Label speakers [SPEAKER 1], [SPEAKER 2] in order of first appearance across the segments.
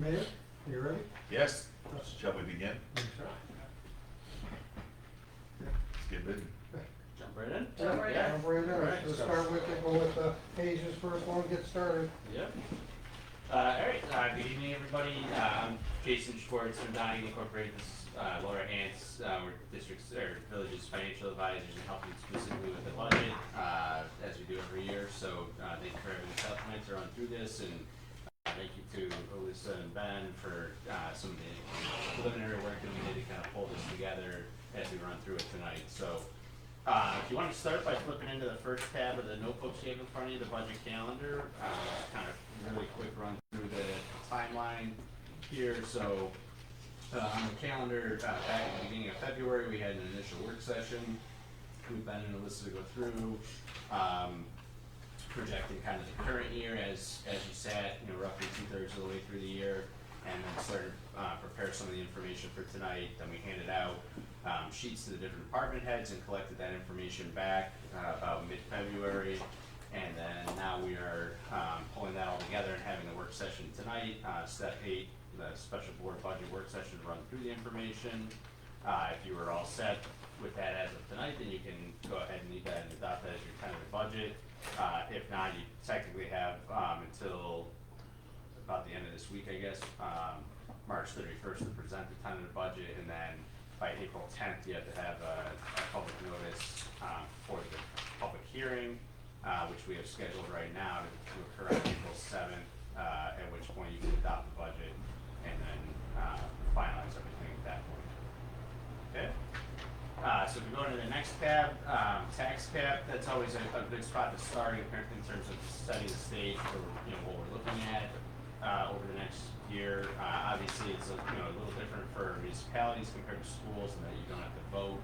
[SPEAKER 1] Mayor, you ready?
[SPEAKER 2] Yes, shall we begin?
[SPEAKER 1] Yes, sir.
[SPEAKER 2] Let's get busy.
[SPEAKER 3] Jump right in?
[SPEAKER 1] Jump right in.
[SPEAKER 3] Alright,
[SPEAKER 1] Let's
[SPEAKER 3] so-
[SPEAKER 1] start with, go with Page's first one, get started.
[SPEAKER 3] Yep. Alright, good evening, everybody. I'm Jason Schwartz from Donahue Incorporated. This is Laura Hance. We're district's, or village's financial advisors and helping specifically with the budget, as we do every year. So, thank you for having us out tonight to run through this, and thank you to Alyssa and Ben for some of the preliminary work that we did to kind of pull this together as we run through it tonight. So, if you want to start by flipping into the first tab of the notebooks you have in front of you, the budget calendar, kind of really quick run through the timeline here. So on the calendar, back at the beginning of February, we had an initial work session with Ben and Alyssa to go through, projecting kind of the current year as you sat, roughly 2/3 of the way through the year, and then started prepare some of the information for tonight. Then we handed out sheets to the different department heads and collected that information back about mid-February. And then now we are pulling that all together and having the work session tonight. Step 8, the special board budget work session, to run through the information. If you were all set with that as of tonight, then you can go ahead and leave that and adopt that as your tentative budget. If not, you technically have until about the end of this week, I guess, March 31st to present the tentative budget, and then by April 10th, you have to have a public notice for the public hearing, which we have scheduled right now to occur on April 7th, at which point you can adopt the budget and then finalize everything at that point. Okay? So if we go into the next tab, tax cap, that's always a good spot to start in terms of setting the stage for what we're looking at over the next year. Obviously, it's a little different for municipalities compared to schools, in that you don't have to vote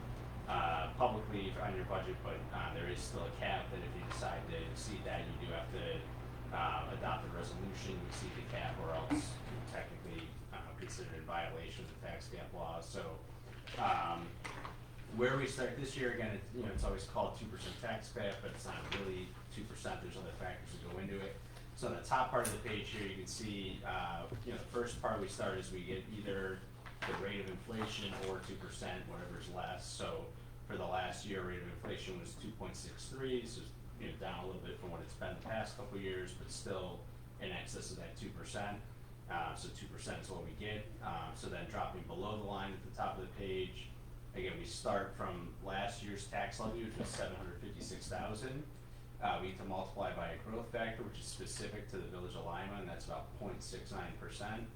[SPEAKER 3] publicly on your budget, but there is still a cap that if you decide to exceed that, you do have to adopt a resolution to exceed the cap, or else you're technically considered in violation of the tax cap laws. So where we start this year, again, it's always called 2% tax cap, but it's not really 2%. There's other factors that go into it. So on the top part of the page here, you can see, the first part we start is we get either the rate of inflation or 2%, whatever's less. So for the last year, rate of inflation was 2.63, so down a little bit from what it's been the past couple of years, but still in excess of that 2%. So 2% is what we get. So then dropping below the line at the top of the page, again, we start from last year's tax levy, which was $756,000. We need to multiply by a growth factor, which is specific to the Village of Lima, and that's about 0.69%.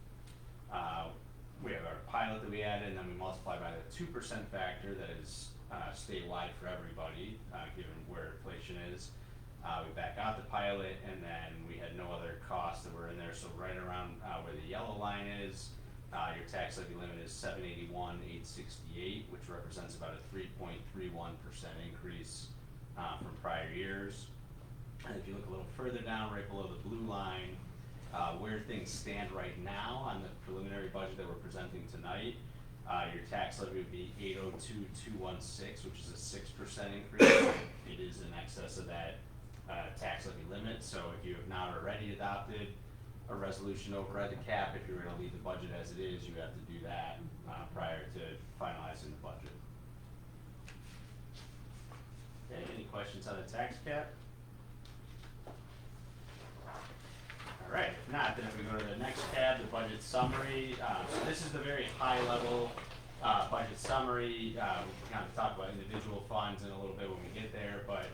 [SPEAKER 3] We have our pilot that we added, and then we multiply by the 2% factor that is statewide for everybody, given where inflation is. We back out the pilot, and then we had no other costs that were in there, so right around where the yellow line is, your tax levy limit is $781,868, which represents about a 3.31% increase from prior years. And if you look a little further down, right below the blue line, where things stand right now on the preliminary budget that we're presenting tonight, your tax levy would be $802,216, which is a 6% increase. It is in excess of that tax levy limit. So if you have not already adopted a resolution to override the cap, if you're going to leave the budget as it is, you have to do that prior to finalizing the budget. Okay, any questions on the tax cap? All right, if not, then if we go to the next tab, the budget summary. So this is the very high level budget summary. We can kind of talk about individual funds in a little bit when we get there, but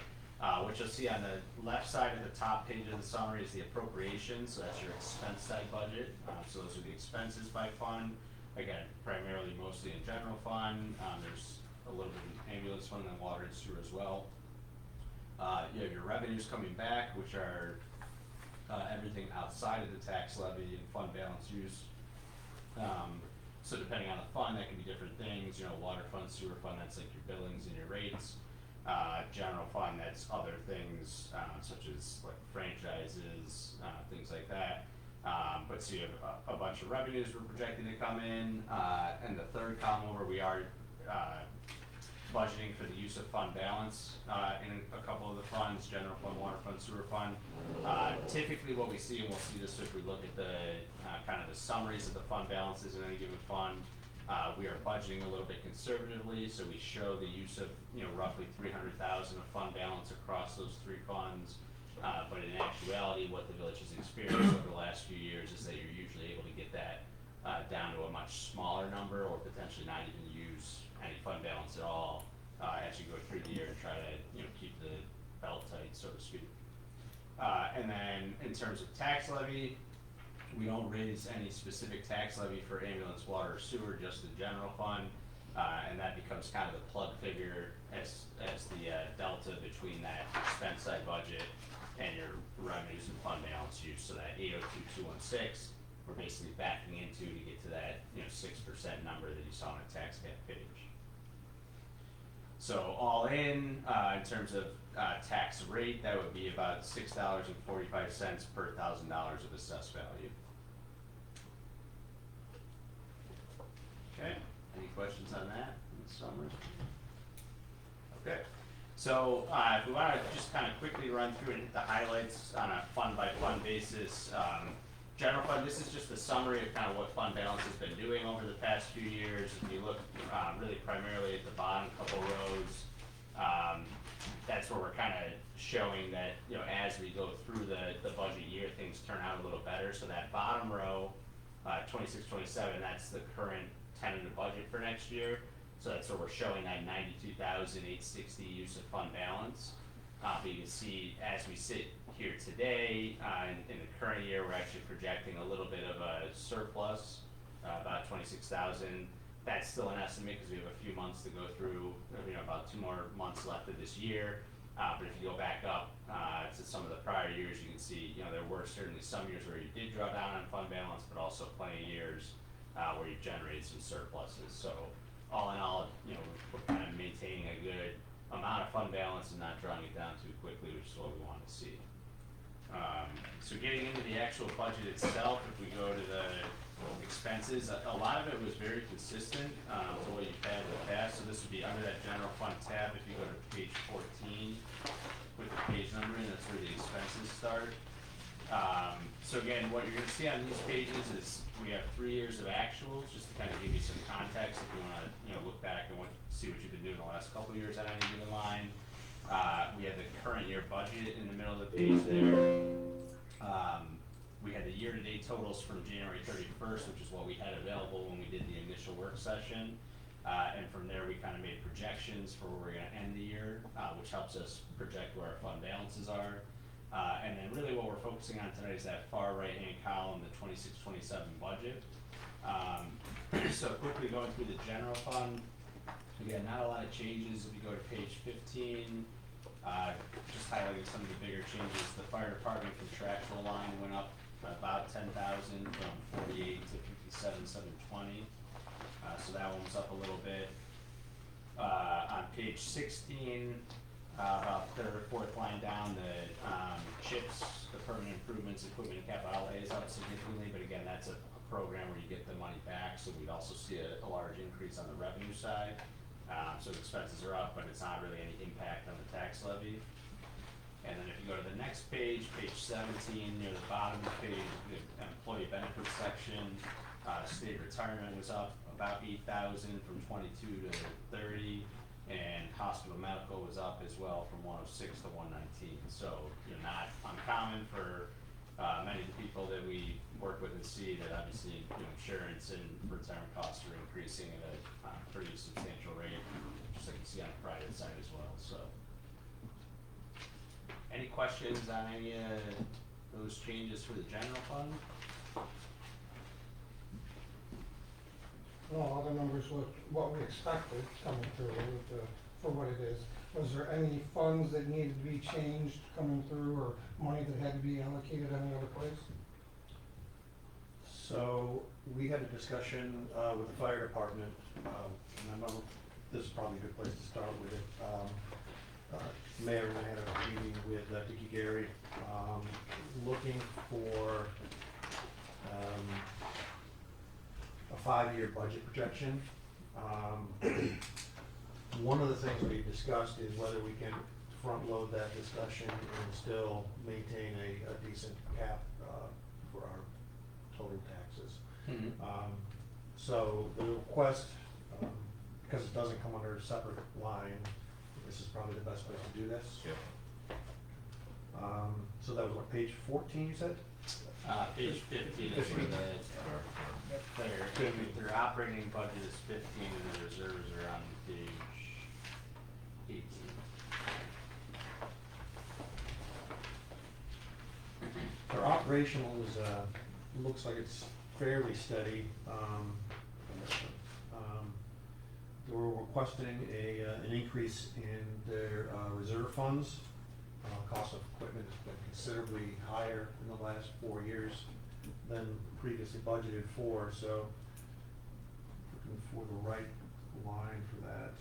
[SPEAKER 3] what you'll see on the left side of the top page of the summary is the appropriations. So that's your expense side budget. So those are the expenses by fund. Again, primarily mostly in general fund. There's a little bit in ambulance fund and water and sewer as well. You have your revenues coming back, which are everything outside of the tax levy and fund balance use. So depending on the fund, that can be different things. Water fund, sewer fund, that's like your billings and your rates. General fund, that's other things such as like franchises, things like that. But so you have a bunch of revenues we're projecting to come in, and the third column over, we are budgeting for the use of fund balance in a couple of the funds, general fund, water fund, sewer fund. Typically what we see, and we'll see this if we look at the kind of the summaries of the fund balances in any given fund, we are budgeting a little bit conservatively, so we show the use of, roughly 300,000 of fund balance across those three funds. But in actuality, what the village has experienced over the last few years is that you're usually able to get that down to a much smaller number, or potentially not even use any fund balance at all as you go through the year and try to keep the belt tight, so to speak. And then in terms of tax levy, we don't raise any specific tax levy for ambulance, water, or sewer, just the general fund, and that becomes kind of the plug figure as the delta between that expense side budget and your revenues and fund balance use. So that 802,216, we're basically backing into to get to that 6% number that you saw on the tax cap page. So all in terms of tax rate, that would be about $6.45 per $1,000 of assessed value. Okay, any questions on that in summary? Okay, so if we want to just kind of quickly run through and hit the highlights on a fund by fund basis. General fund, this is just a summary of kind of what fund balance has been doing over the past few years. If you look really primarily at the bottom couple rows, that's where we're kind of showing that, as we go through the budget year, things turn out a little better. So that bottom row, 26, 27, that's the current tentative budget for next year. So that's where we're showing that 92,860 use of fund balance. But you can see as we sit here today, in the current year, we're actually projecting a little bit of a surplus, about 26,000. That's still an estimate because we have a few months to go through, about 2 more months left of this year. But if you go back up to some of the prior years, you can see, there were certainly some years where you did draw down on fund balance, but also plenty of years where you generated some surpluses. So all in all, we're kind of maintaining a good amount of fund balance and not drawing it down too quickly, which is what we want to see. So getting into the actual budget itself, if we go to the expenses, a lot of it was very consistent to what you've had in the past. So this would be under that general fund tab. If you go to page 14 with the page numbering, that's where the expenses start. So again, what you're going to see on these pages is we have 3 years of actuals, just to kind of give you some context if you want to look back and see what you've been doing the last couple of years on any given line. We have the current year budget in the middle of the page there. We had the year-to-date totals from January 31st, which is what we had available when we did the initial work session. And from there, we kind of made projections for where we're going to end the year, which helps us project where our fund balances are. And then really what we're focusing on tonight is that far right-hand column, the 26-27 budget. So quickly going through the general fund, again, not a lot of changes. If you go to page 15, just highlighting some of the bigger changes, the fire department contractual line went up about 10,000 from 48 to 57,720. So that one was up a little bit. On page 16, about third or fourth line down, the CHIPS, the permanent improvements, equipment and capital outlay is up significantly, but again, that's a program where you get the money back, so we'd also see a large increase on the revenue side. So the expenses are up, but it's not really any impact on the tax levy. And then if you go to the next page, page 17, near the bottom of the page, the employee benefits section, state retirement was up about 8,000 from 22 to 30. And hospital medical was up as well from 106 to 119. So not uncommon for many of the people that we work with and see that obviously insurance and retirement costs are increasing at a pretty substantial rate, just like you see on the private side as well. So any questions on any of those changes for the general fund?
[SPEAKER 1] No, all the numbers look what we expected coming through for what it is. Was there any funds that needed to be changed coming through, or money that had to be allocated any other place?
[SPEAKER 4] So we had a discussion with the fire department, and I know this is probably a good place to start with it. Mayor and I had a meeting with Dickie Gary, looking for a 5-year budget projection. One of the things we discussed is whether we can front load that discussion and still maintain a decent cap, for our total taxes. So the request, because it doesn't come under a separate line, this is probably the best place to do this.
[SPEAKER 2] Yep.
[SPEAKER 4] So that was what, page 14 you said?
[SPEAKER 3] Page 15 is where their operating budget is 15 and the reserves are on page 18.
[SPEAKER 4] Our operational is, looks like it's fairly steady. We're requesting an increase in their reserve funds. Cost of equipment has been considerably higher in the last 4 years than previously budgeted for, so looking for the right line for that.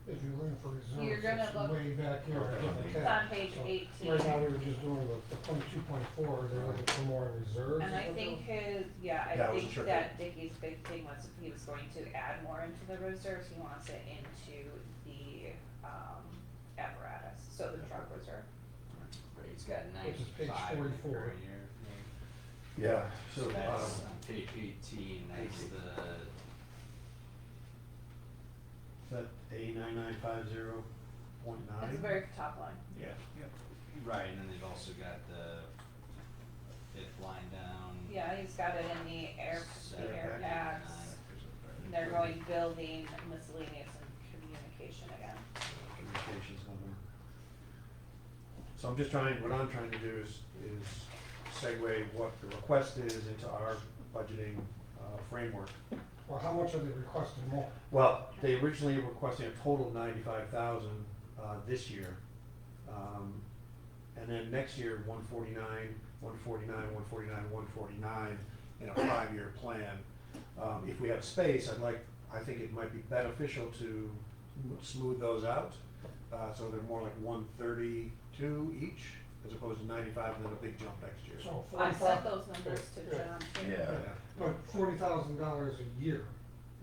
[SPEAKER 1] If you're looking for
[SPEAKER 5] You're
[SPEAKER 1] reserves,
[SPEAKER 5] gonna
[SPEAKER 1] it's
[SPEAKER 5] look-
[SPEAKER 1] way back here.
[SPEAKER 4] Okay.
[SPEAKER 1] in the
[SPEAKER 5] It's
[SPEAKER 1] tab.
[SPEAKER 5] on page
[SPEAKER 1] So
[SPEAKER 5] 18.
[SPEAKER 1] Right now, we were just doing the 22.4, they're looking for more in reserves.
[SPEAKER 5] And I think his,
[SPEAKER 4] Yeah,
[SPEAKER 5] I
[SPEAKER 4] it was
[SPEAKER 5] think
[SPEAKER 4] tricky.
[SPEAKER 5] that Dickie's big thing was if he was going to add more into the reserves, he wants it into the, apparatus, so the truck reserve.
[SPEAKER 3] Right, he's got
[SPEAKER 1] Which is page
[SPEAKER 3] 95
[SPEAKER 1] 44.
[SPEAKER 3] per year.
[SPEAKER 4] Yeah,
[SPEAKER 3] So
[SPEAKER 4] so,
[SPEAKER 3] that's on page 18, that's
[SPEAKER 4] 18.
[SPEAKER 3] the,
[SPEAKER 4] that A9950.9?
[SPEAKER 5] It's the very top line.
[SPEAKER 3] yeah, right, and then they've also got the fifth line down.
[SPEAKER 5] Yeah, he's got it in the air
[SPEAKER 4] Air
[SPEAKER 5] packs. And they're going building, miscellaneous, and communication again.
[SPEAKER 4] Communications number. So I'm just trying, what I'm trying to do is segue what the request is into our budgeting framework.
[SPEAKER 1] Well, how much are they requesting more?
[SPEAKER 4] Well, they originally were requesting a total of 95,000 this year. And then next year, 149, 149, 149, 149 in a 5-year plan. If we have space, I think it might be beneficial to smooth those out. So they're more like 132 each, as opposed to 95 and then a big jump next year.
[SPEAKER 1] So
[SPEAKER 5] I
[SPEAKER 1] 45
[SPEAKER 5] sent those numbers to
[SPEAKER 1] Yeah.
[SPEAKER 5] John too.
[SPEAKER 2] Yeah.
[SPEAKER 1] But $40,000 a year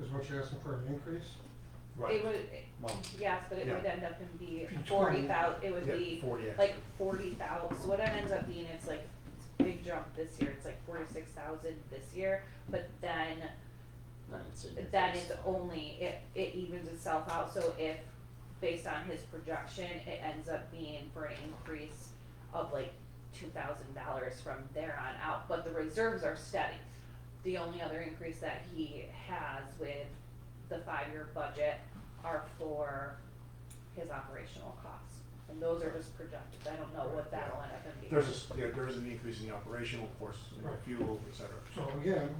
[SPEAKER 1] is what you're asking for an increase?
[SPEAKER 4] Right.
[SPEAKER 5] It would,
[SPEAKER 4] Well,
[SPEAKER 5] yes, but it
[SPEAKER 4] yeah.
[SPEAKER 5] would end up in be
[SPEAKER 1] Be
[SPEAKER 5] 40,000, it would
[SPEAKER 4] yeah,
[SPEAKER 5] be
[SPEAKER 4] 40 extra.
[SPEAKER 5] like 40,000, so what it ends up being, it's like, it's a big jump this year, it's like 46,000 this year, but then
[SPEAKER 3] Then it's a
[SPEAKER 5] that
[SPEAKER 3] difference.
[SPEAKER 5] is only, it evens itself out, so if, based on his projection, it ends up being for an increase of like $2,000 from there on out, but the reserves are steady. The only other increase that he has with the 5-year budget are for his operational costs, and those are just projected, I don't know what that'll end up in being.
[SPEAKER 4] There is an increase in the operational, of course, in the
[SPEAKER 1] Right.
[SPEAKER 4] fuel, et cetera.
[SPEAKER 1] So again,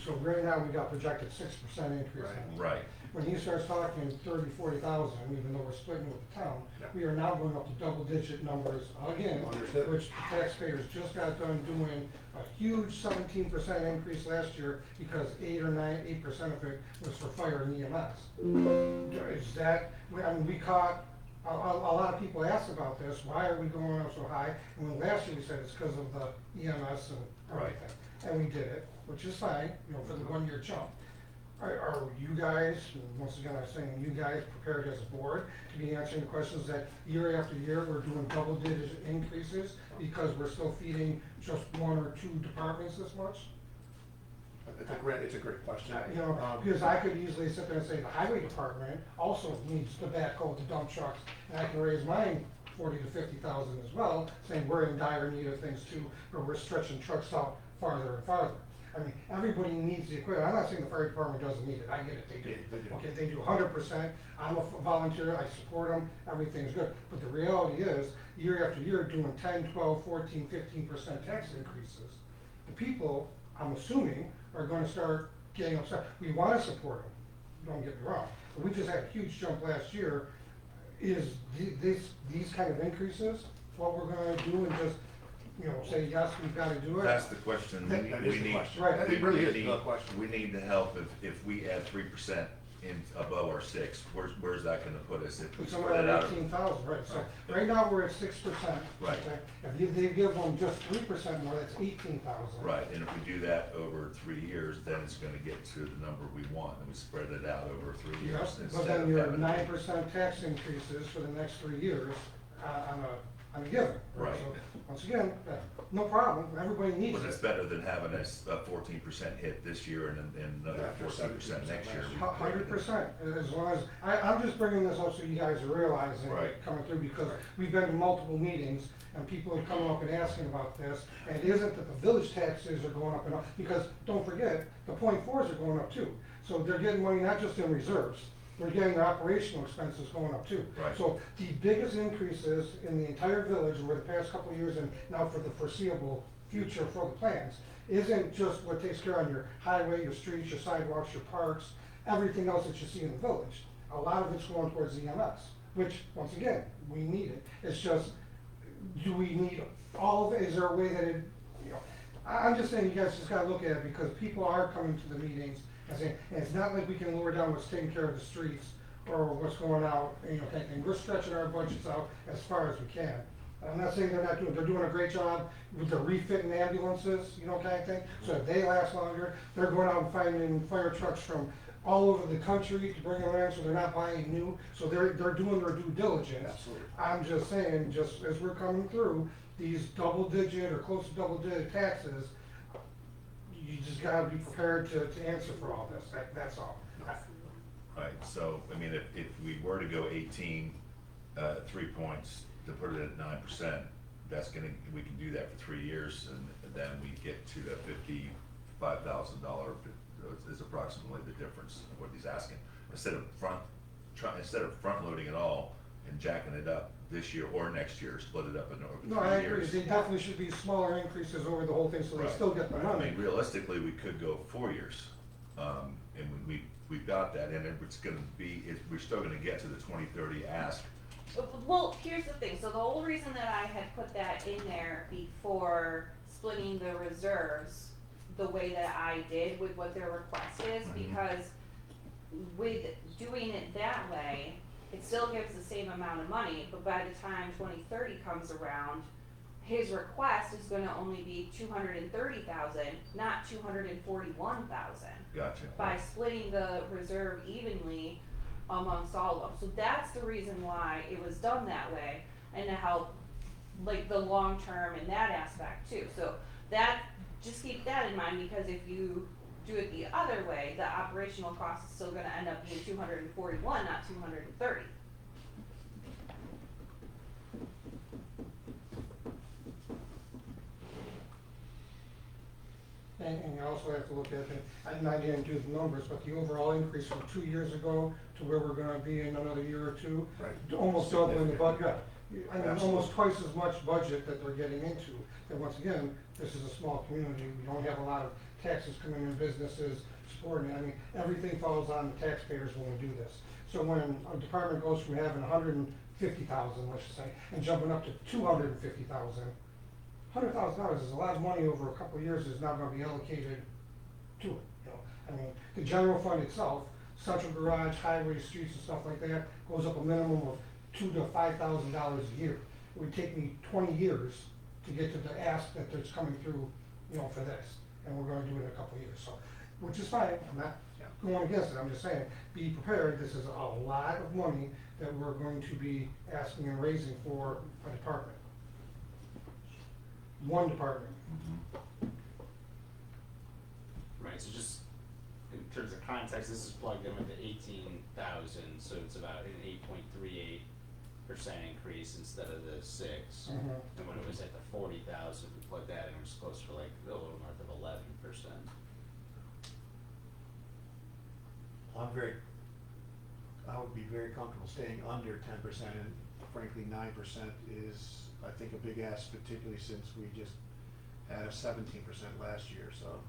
[SPEAKER 1] so right now, we got projected 6% increase.
[SPEAKER 4] Right.
[SPEAKER 1] on it.
[SPEAKER 2] Right.
[SPEAKER 1] When he starts talking 30, 40,000, even though we're splitting with the town,
[SPEAKER 4] Yeah.
[SPEAKER 1] we are now going up to double-digit numbers again,
[SPEAKER 4] Understood.
[SPEAKER 1] which the taxpayers just got done doing a huge 17% increase last year because 8% of it was for fire and EMS. Is that, we caught, a lot of people asked about this, why are we going up so high? And when last year we said it's because of the EMS and
[SPEAKER 2] Right.
[SPEAKER 1] everything. And we did it, which is fine, for the 1-year jump. Are you guys, and once again, I'm saying you guys prepared as a board to be answering questions that year after year, we're doing double-digit increases because we're still feeding just 1 or 2 departments this much?
[SPEAKER 4] It's a great question.
[SPEAKER 1] Because I could easily sit there and say the highway department also needs to backhoe the dump trucks, and I can raise mine 40 to 50,000 as well, saying we're in dire need of things too, but we're stretching trucks out farther and farther. I mean, everybody needs the equipment. I'm not saying the fire department doesn't need it. I get it, they do.
[SPEAKER 4] Yeah, they do.
[SPEAKER 1] Okay, they do 100%. I'm a volunteer, I support them, everything's good. But the reality is, year after year, doing 10, 12, 14, 15% tax increases, the people, I'm assuming, are gonna start getting upset. We wanna support them, don't get me wrong. But we just had a huge jump last year. Is these kind of increases what we're gonna do and just, say, yes, we've gotta do it?
[SPEAKER 2] That's the question.
[SPEAKER 4] That is the question.
[SPEAKER 1] Right.
[SPEAKER 4] It really is
[SPEAKER 2] need-
[SPEAKER 4] the question.
[SPEAKER 2] We need the help if we add 3% in, above our 6, where's that gonna put us if we
[SPEAKER 1] It's
[SPEAKER 2] spread
[SPEAKER 1] somewhere
[SPEAKER 2] it out?
[SPEAKER 1] at 18,000, right, so,
[SPEAKER 2] Right.
[SPEAKER 1] right now, we're at 6%.
[SPEAKER 2] Right.
[SPEAKER 1] okay? If they give them just 3% more, that's 18,000.
[SPEAKER 2] Right, and if we do that over 3 years, then it's gonna get to the number we want, and we spread it out over 3 years.
[SPEAKER 1] Yes, but
[SPEAKER 2] instead
[SPEAKER 1] then
[SPEAKER 2] of
[SPEAKER 1] your
[SPEAKER 2] having-
[SPEAKER 1] 9% tax increases for the next 3 years, on a given.
[SPEAKER 2] Right.
[SPEAKER 1] So, once again, no problem, everybody needs
[SPEAKER 2] But it's
[SPEAKER 1] it.
[SPEAKER 2] better than having a 14% hit this year and another
[SPEAKER 4] After
[SPEAKER 2] 14% next year.
[SPEAKER 1] 100%, as long as, I'm just bringing this up so you guys are realizing it
[SPEAKER 2] Right.
[SPEAKER 1] coming through, because we've been to multiple meetings, and people are coming up and asking about this, and it isn't that the village taxes are going up and up, because, don't forget, the .4s are going up too. So they're getting money not just in reserves, they're getting their operational expenses going up too.
[SPEAKER 2] Right.
[SPEAKER 1] So the biggest increases in the entire village over the past couple of years, and now for the foreseeable future for the plans, isn't just what takes care of your highway, your streets, your sidewalks, your parks, everything else that you see in the village. A lot of it's going towards EMS, which, once again, we need it. It's just, do we need all of it? Is there a way that it, I'm just saying, you guys just gotta look at it, because people are coming to the meetings and saying, and it's not like we can lower down what's taking care of the streets or what's going out, and we're stretching our budgets out as far as we can. I'm not saying they're doing a great job with the refitting ambulances, kind of thing, so that they last longer. They're going out and finding fire trucks from all over the country to bring them in, so they're not buying new, so they're doing their due diligence.
[SPEAKER 4] Absolutely.
[SPEAKER 1] I'm just saying, just as we're coming through, these double-digit or close to double-digit taxes, you just gotta be prepared to answer for all this, that's all.
[SPEAKER 2] Right, so, I mean, if we were to go 18, 3 points to put it at 9%, we can do that for 3 years, and then we get to the $55,000 is approximately the difference of what he's asking. Instead of front loading it all and jacking it up this year or next year, split it up in over 3 years.
[SPEAKER 1] No, I agree, they definitely should be smaller increases over the whole thing, so they
[SPEAKER 2] Right.
[SPEAKER 1] still get the
[SPEAKER 2] Right. I
[SPEAKER 1] money.
[SPEAKER 2] mean, realistically, we could go 4 years, and we've got that, and it's gonna be, we're still gonna get to the 2030 ask.
[SPEAKER 5] Well, here's the thing, so the whole reason that I had put that in there before splitting the reserves the way that I did with what their request is,
[SPEAKER 2] Mhm.
[SPEAKER 5] because with doing it that way, it still gives the same amount of money, but by the time 2030 comes around, his request is gonna only be 230,000, not 241,000.
[SPEAKER 2] Gotcha.
[SPEAKER 5] By splitting the reserve evenly amongst all of them. So that's the reason why it was done that way, and to help like the long term in that aspect too. So that, just keep that in mind, because if you do it the other way, the operational cost is still gonna end up being 241, not 230.
[SPEAKER 1] And you also have to look at it, and I didn't do the numbers, but the overall increase from 2 years ago to where we're gonna be in another year or two.
[SPEAKER 4] Right.
[SPEAKER 1] Almost doubling the budget. I mean,
[SPEAKER 4] Absolutely.
[SPEAKER 1] almost twice as much budget that they're getting into. And once again, this is a small community, we don't have a lot of taxes coming in, businesses supporting it. I mean, everything falls on the taxpayers when we do this. So when a department goes from having 150,000, let's just say, and jumping up to 250,000, $100,000 is a lot of money over a couple of years is not gonna be allocated to it, I mean, the general fund itself, central garage, highways, streets and stuff like that, goes up a minimum of $2,000 to $5,000 a year. It would take me 20 years to get to the ask that that's coming through, for this, and we're gonna do it in a couple of years, so, which is fine, I'm not going against it, I'm just saying, be prepared, this is a lot of money that we're going to be asking and raising for a department. One department.
[SPEAKER 3] Right, so just in terms of context, this is plugged in with the 18,000, so it's about an 8.38% increase instead of the 6.
[SPEAKER 1] Mhm.
[SPEAKER 3] And when it was at the 40,000, we plugged that in, it was closer to like a little north of 11%.
[SPEAKER 4] I would be very comfortable staying under 10%, and frankly, 9% is, I think, a big ask, particularly since we just had a 17% last year, so.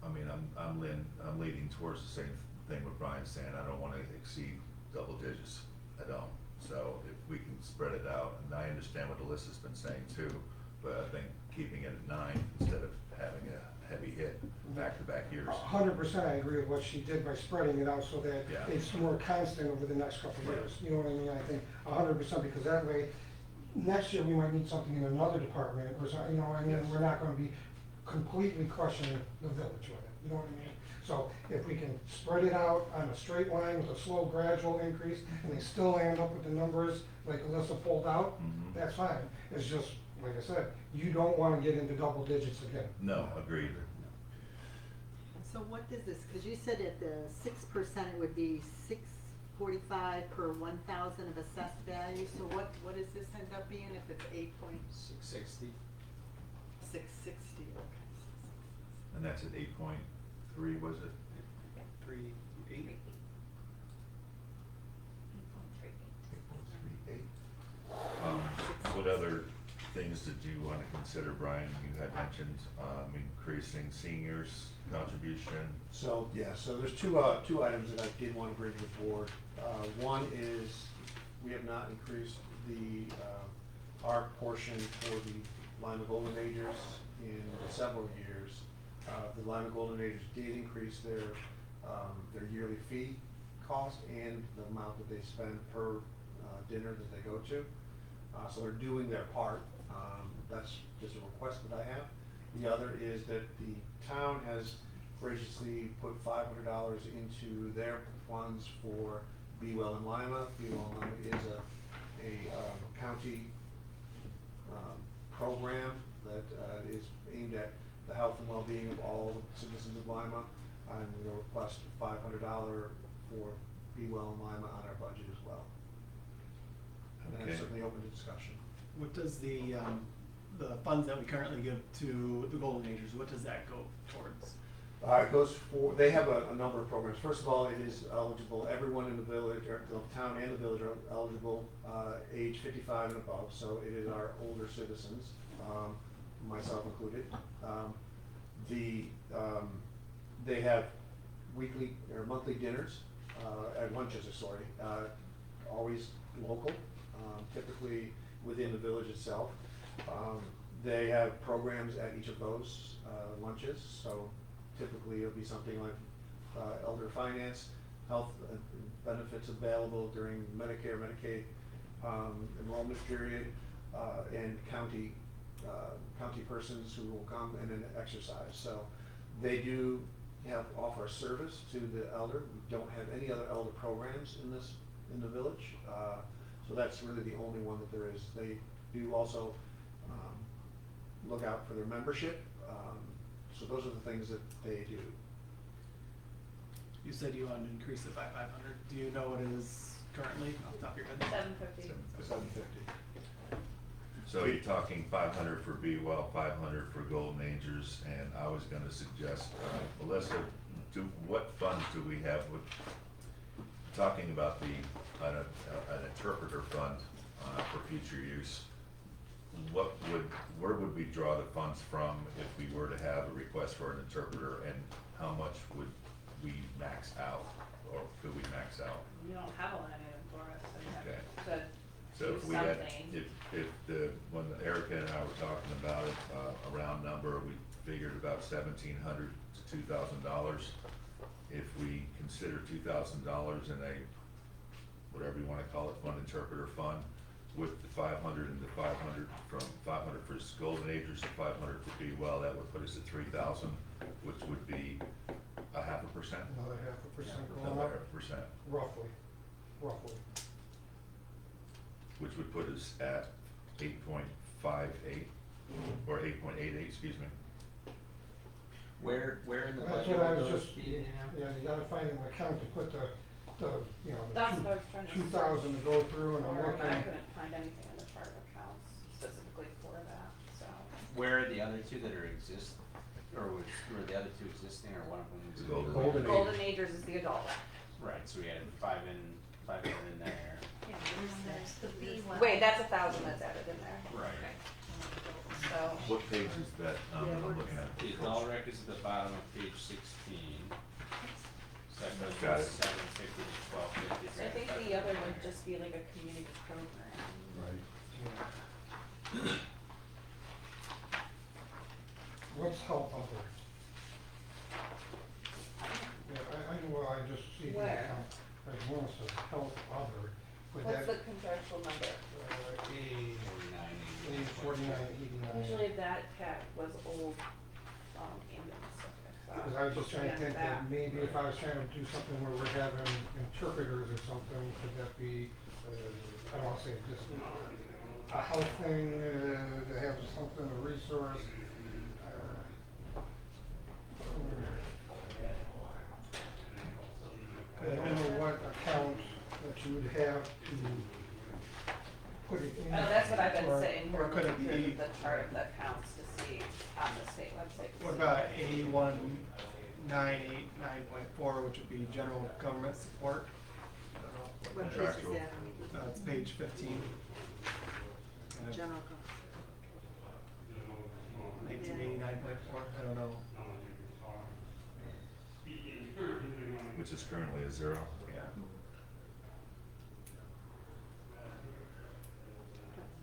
[SPEAKER 2] I mean, I'm leaning towards the same thing what Brian's saying, I don't wanna exceed double digits, I don't. So if we can spread it out, and I understand what Alyssa's been saying too, but I think keeping it at 9 instead of having heavy hit back-to-back years.
[SPEAKER 1] 100%, I agree with what she did by spreading it out so that
[SPEAKER 2] Yeah.
[SPEAKER 1] it's more constant over the next couple of
[SPEAKER 2] Right.
[SPEAKER 1] years. You know what I mean? I think 100%, because that way, next year we might need something in another department or something, you know, I mean,
[SPEAKER 2] Yes.
[SPEAKER 1] we're not gonna be completely crushing the village with it, you know what I mean? So if we can spread it out on a straight line with a slow gradual increase, and they still end up with the numbers like Alyssa pulled out,
[SPEAKER 2] Mhm.
[SPEAKER 1] that's fine. It's just, like I said, you don't wanna get into double digits again.
[SPEAKER 2] No, agreed.
[SPEAKER 6] So what does this, because you said at the 6% it would be $6.45 per 1,000 of assessed value, so what does this end up being if it's
[SPEAKER 3] 660.
[SPEAKER 6] 8.660? Okay.
[SPEAKER 2] And that's at 8.3, was it?
[SPEAKER 7] 3.8.
[SPEAKER 1] 8.38.
[SPEAKER 2] What other things did you want to consider, Brian? You had mentioned increasing seniors' contribution.
[SPEAKER 4] So, yeah, so there's two items that I did want to bring to the board. One is, we have not increased our portion for the Lima Golden Agers in several years. The Lima Golden Agers did increase their yearly fee cost and the amount that they spend per dinner that they go to. So they're doing their part. That's just a request that I have. The other is that the town has graciously put $500 into their funds for Be Well in Lima. Be Well in Lima is a county program that is aimed at the health and well-being of all the citizens of Lima. And we'll request $500 for Be Well in Lima on our budget as well. And
[SPEAKER 2] Okay.
[SPEAKER 4] that's certainly open to discussion.
[SPEAKER 7] What does the funds that we currently give to the Golden Agers, what does that go towards?
[SPEAKER 4] It goes for, they have a number of programs. First of all, it is eligible, everyone in the village, or the town and the village are eligible, age 55 and above, so it is our older citizens, myself included. They have weekly or monthly dinners, lunches, sorry, always local, typically within the village itself. They have programs at each of those lunches, so typically it'll be something like elder finance, health benefits available during Medicare, Medicaid enrollment period, and county persons who will come and then exercise. So they do offer a service to the elder. We don't have any other elder programs in the village. So that's really the only one that there is. They do also look out for their membership. So those are the things that they do.
[SPEAKER 7] You said you wanted to increase it by 500. Do you know what it is currently off the top of your head?
[SPEAKER 5] 750.
[SPEAKER 4] $750.
[SPEAKER 2] So you're talking 500 for Be Well, 500 for Golden Agers, and I was gonna suggest, Melissa, what funds do we have with, talking about an interpreter fund for future use, where would we draw the funds from if we were to have a request for an interpreter, and how much would we max out, or could we max out?
[SPEAKER 5] You don't have a line item for us, so you
[SPEAKER 2] Okay.
[SPEAKER 5] have to
[SPEAKER 2] So
[SPEAKER 5] do
[SPEAKER 2] if we had,
[SPEAKER 5] something.
[SPEAKER 2] when Erica and I were talking about it, a round number, we figured about $1,700 to $2,000. If we consider $2,000 in a, whatever you wanna call it, fund interpreter fund, with the 500 and the 500 from 500 for Golden Agers and 500 for Be Well, that would put us at 3,000, which would be a 0.5%.
[SPEAKER 1] Another 0.5% going
[SPEAKER 2] Another
[SPEAKER 1] up,
[SPEAKER 2] 0.5%,
[SPEAKER 1] roughly.
[SPEAKER 2] which would put us at 8.58, or 8.88, excuse me.
[SPEAKER 3] Where in the
[SPEAKER 1] That's
[SPEAKER 3] budget
[SPEAKER 1] what I
[SPEAKER 3] would
[SPEAKER 1] was
[SPEAKER 3] those
[SPEAKER 1] just,
[SPEAKER 3] be in now?
[SPEAKER 1] yeah, you gotta find an account to put the,
[SPEAKER 5] That's what I was trying to.
[SPEAKER 1] 2,000 to go through, and I'm
[SPEAKER 5] Or I
[SPEAKER 1] looking.
[SPEAKER 5] couldn't find anything in the chart of accounts specifically for that, so.
[SPEAKER 3] Where are the other two that are or were the other two existing, or one of them was?
[SPEAKER 2] The Golden
[SPEAKER 4] Golden
[SPEAKER 2] Agers.
[SPEAKER 5] Golden Agers is the adult rec.
[SPEAKER 3] Right, so we had five in there.
[SPEAKER 6] Yeah, there's the Be Well.
[SPEAKER 5] Wait, that's 1,000 that's added in there.
[SPEAKER 3] Right.
[SPEAKER 5] So,
[SPEAKER 2] What page is that, I'm looking at?
[SPEAKER 3] The adult rec is at the bottom of page 16. So that goes
[SPEAKER 2] Got
[SPEAKER 3] from
[SPEAKER 2] it.
[SPEAKER 3] 750 to 1250.
[SPEAKER 5] I think the other would just be like a community program.
[SPEAKER 1] What's help other? as well as health other, would
[SPEAKER 5] What's
[SPEAKER 1] that,
[SPEAKER 5] the contractual number?
[SPEAKER 1] A 4989.
[SPEAKER 5] Usually that Pat was old, ambulance.
[SPEAKER 1] Because I was just trying to think that maybe if I was trying to do something where we're having interpreters or something, could that be, I don't wanna say just a health thing, to have something, a resource? I don't know what account that you would have to put it in.
[SPEAKER 5] That's what I've been
[SPEAKER 7] Or-
[SPEAKER 5] sitting here
[SPEAKER 7] or could it
[SPEAKER 5] looking through
[SPEAKER 7] be-
[SPEAKER 5] the chart of the accounts to see on the state website. to
[SPEAKER 7] What
[SPEAKER 5] see
[SPEAKER 7] about 81,989.4, which would be general government support? I don't know.
[SPEAKER 6] What page is
[SPEAKER 2] Contractual.
[SPEAKER 6] that on?
[SPEAKER 7] It's page 15. And it's
[SPEAKER 6] General.
[SPEAKER 7] 1989.4, I don't know.
[SPEAKER 2] Which is currently a 0.
[SPEAKER 7] Yeah.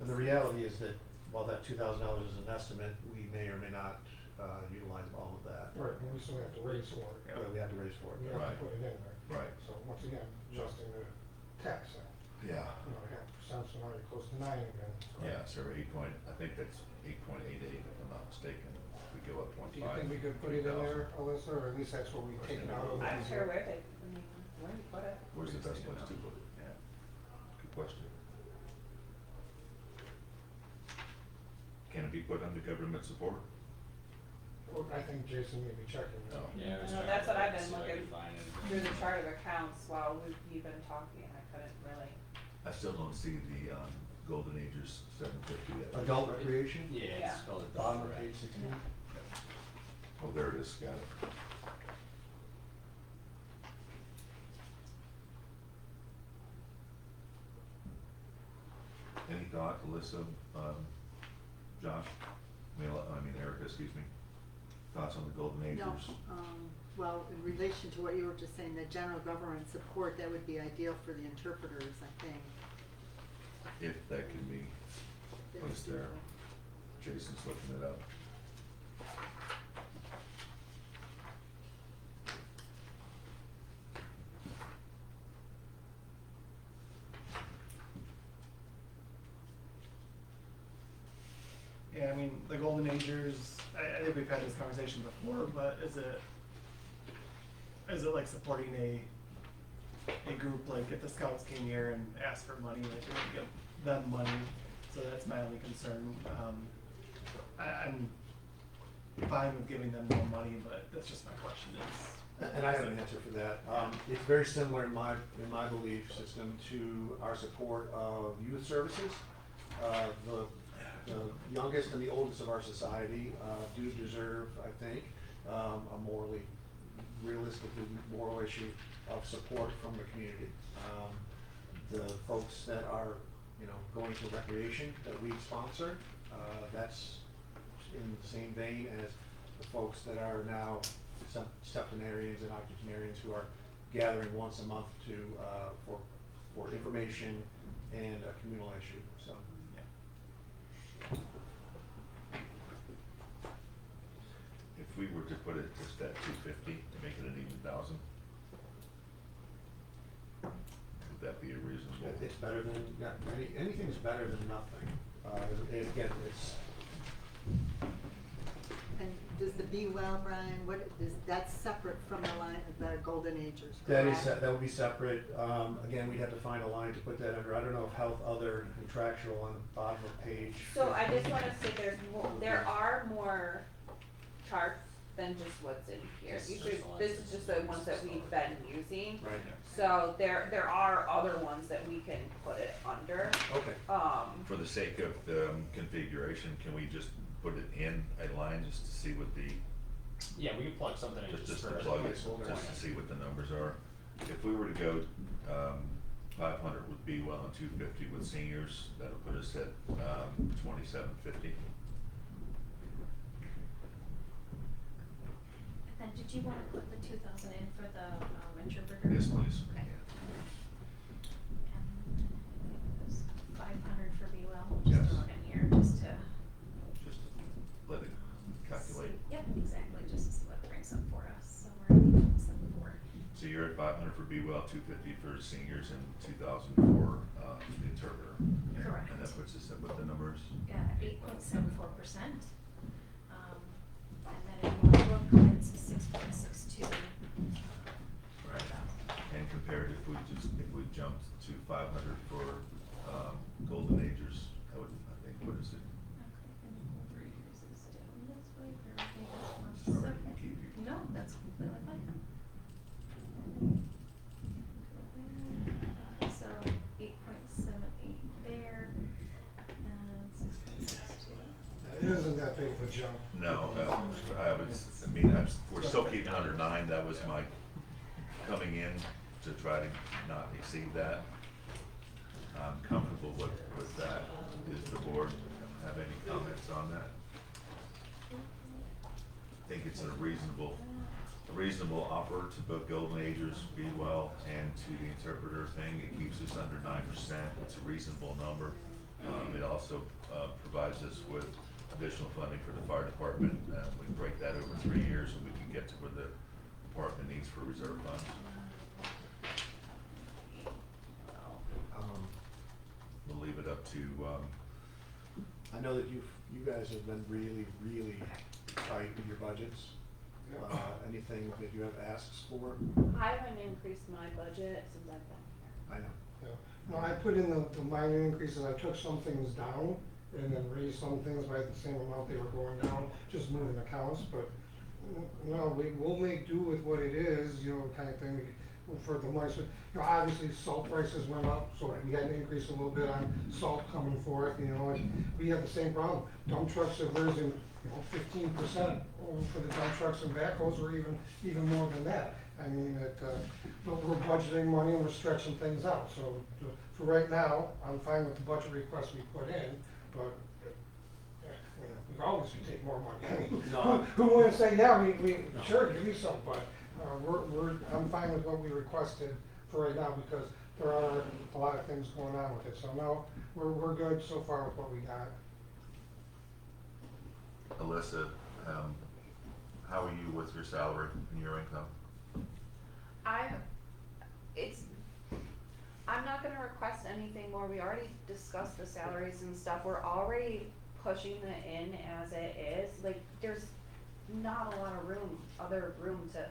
[SPEAKER 4] And the reality is that while that $2,000 is an estimate, we may or may not utilize all of that.
[SPEAKER 1] Right, and we still have to raise for it.
[SPEAKER 7] Yeah.
[SPEAKER 4] But we have to raise for
[SPEAKER 1] We
[SPEAKER 4] it.
[SPEAKER 1] have to
[SPEAKER 2] Right.
[SPEAKER 1] put it in there.
[SPEAKER 2] Right.
[SPEAKER 1] So once again, adjusting the tax,
[SPEAKER 2] Yeah.
[SPEAKER 1] you know, 0.5%, so now you're close to 9 again.
[SPEAKER 2] Yeah, so 8 I think that's 8.88 if I'm not mistaken. We go up
[SPEAKER 1] Do you
[SPEAKER 2] 0.5.
[SPEAKER 1] think we could put it in there, Alyssa, or at least that's what we take it out of?
[SPEAKER 5] I'm sure where they, where you put it.
[SPEAKER 2] Where's the best place to put it?
[SPEAKER 7] Yeah.
[SPEAKER 2] Good question. Can it be put under government support?
[SPEAKER 1] Well, I think Jason may be checking that.
[SPEAKER 2] No.
[SPEAKER 3] Yeah, I was
[SPEAKER 5] I know,
[SPEAKER 3] trying
[SPEAKER 5] that's
[SPEAKER 3] to
[SPEAKER 5] what I've been
[SPEAKER 3] see if I
[SPEAKER 5] looking
[SPEAKER 3] could find it.
[SPEAKER 5] through the chart of accounts while we've been talking, I couldn't really.
[SPEAKER 2] I still don't see the Golden Agers 750 yet.
[SPEAKER 4] Adult recreation,
[SPEAKER 3] Yeah,
[SPEAKER 5] Yeah.
[SPEAKER 3] it's called a
[SPEAKER 4] bottom of
[SPEAKER 3] right.
[SPEAKER 4] page 16.
[SPEAKER 2] Oh, there it is, got it. Any thought, Alyssa, Josh, Erica, excuse me, thoughts on the Golden Agers?
[SPEAKER 6] No, well, in relation to what you were just saying, the general government support, that would be ideal for the interpreters, I think.
[SPEAKER 2] If that can be placed there. Jason's looking it up.
[SPEAKER 7] Yeah, I mean, the Golden Agers, I think we've had this conversation before, but is it like supporting a group, like if the scouts came here and asked for money, like we would give them money, so that's my only concern. I'm fine with giving them more money, but that's just my question is.
[SPEAKER 4] And I have an answer for that. It's very similar in my belief system to our support of youth services. The youngest and the oldest of our society do deserve, I think, a morally, realistically moral issue of support from the community. The folks that are, going to recreation that we sponsor, that's in the same vein as the folks that are now septenarians and octogenarians who are gathering once a month to, for information and a communal issue, so.
[SPEAKER 2] If we were to put it just at 250 to make it an even 1,000, would that be a reasonable?
[SPEAKER 4] It's better than, yeah, anything's better than nothing. And again, it's,
[SPEAKER 6] And does the Be Well, Brian, that's separate from the line of the Golden Agers,
[SPEAKER 4] that is,
[SPEAKER 6] correct?
[SPEAKER 4] that would be separate. Again, we'd have to find a line to put that under. I don't know if health other contractual on the bottom of page.
[SPEAKER 5] So I just wanna say there are more charts than just what's in here.
[SPEAKER 3] This is
[SPEAKER 5] Usually,
[SPEAKER 3] just the ones
[SPEAKER 5] this is
[SPEAKER 3] that-
[SPEAKER 5] just the ones that we've been using.
[SPEAKER 4] Right,
[SPEAKER 5] So there are other ones that we can put it under.
[SPEAKER 4] okay.
[SPEAKER 2] For the sake of configuration, can we just put it in a line just to see what the,
[SPEAKER 3] Yeah, we can plug something in
[SPEAKER 2] just
[SPEAKER 3] for
[SPEAKER 2] to plug it,
[SPEAKER 3] placeholder.
[SPEAKER 2] just to see what the numbers are? If we were to go 500 would be well and 250 with seniors, that'll put us at 2750.
[SPEAKER 8] And then did you wanna put the 2,000 in for the interpreter?
[SPEAKER 2] Yes, please.
[SPEAKER 8] Okay. And it was 500 for Be Well, we'll
[SPEAKER 2] Yes.
[SPEAKER 8] just throw it in here, just to.
[SPEAKER 2] Just let it calculate.
[SPEAKER 8] see- Yep, exactly, just to see what it brings up for us, so we're at 74.
[SPEAKER 2] So you're at 500 for Be Well, 250 for seniors, and 2,000 for the interpreter.
[SPEAKER 8] Correct.
[SPEAKER 2] And that puts us at what the numbers?
[SPEAKER 8] 8.74%. And then if you want to look, it's 6.62.
[SPEAKER 2] Right. And compared if we jumped to 500 for Golden Agers, that would, I think, what is it? Sorry, to keep you.
[SPEAKER 8] No, that's completely fine. So 8.78 there, and 6.62.
[SPEAKER 1] It isn't that big of a jump.
[SPEAKER 2] No, we're still keeping under 9, that was my coming in to try to not exceed that. I'm comfortable with that. Does the board have any comments on that? I think it's a reasonable offer to both Golden Agers, Be Well, and to the interpreter thing. It keeps us under 9%. It's a reasonable number. It also provides us with additional funding for the fire department. We can break that over 3 years, and we can get to where the department needs for reserve funds. We'll leave it up to,
[SPEAKER 4] I know that you guys have been really, really tight with your budgets. Anything that you have asks for?
[SPEAKER 5] I haven't increased my budget since I've been here.
[SPEAKER 4] I know.
[SPEAKER 1] Yeah. No, I put in the minor increases, I took some things down and then raised some things by the same amount they were going down, just moving accounts, but, no, we'll make do with what it is, kind of thing, for the money. So, obviously salt prices went up, so we had to increase a little bit on salt coming forth, and we have the same problem. Dump trucks have risen, 15% for the dump trucks and backhoes, or even more than that. I mean, but we're budgeting money and we're stretching things out, so for right now, I'm fine with the budget request we put in, but we always can take more money. I mean,
[SPEAKER 3] No.
[SPEAKER 1] who wouldn't say, yeah, we sure, give me some, but I'm fine with what we requested for right now, because there are a lot of things going on with it, so no, we're good so far with what we got.
[SPEAKER 2] Alyssa, how are you with your salary and your income?
[SPEAKER 5] I'm not gonna request anything more, we already discussed the salaries and stuff, we're already pushing it in as it is, like, there's not a lot of other room to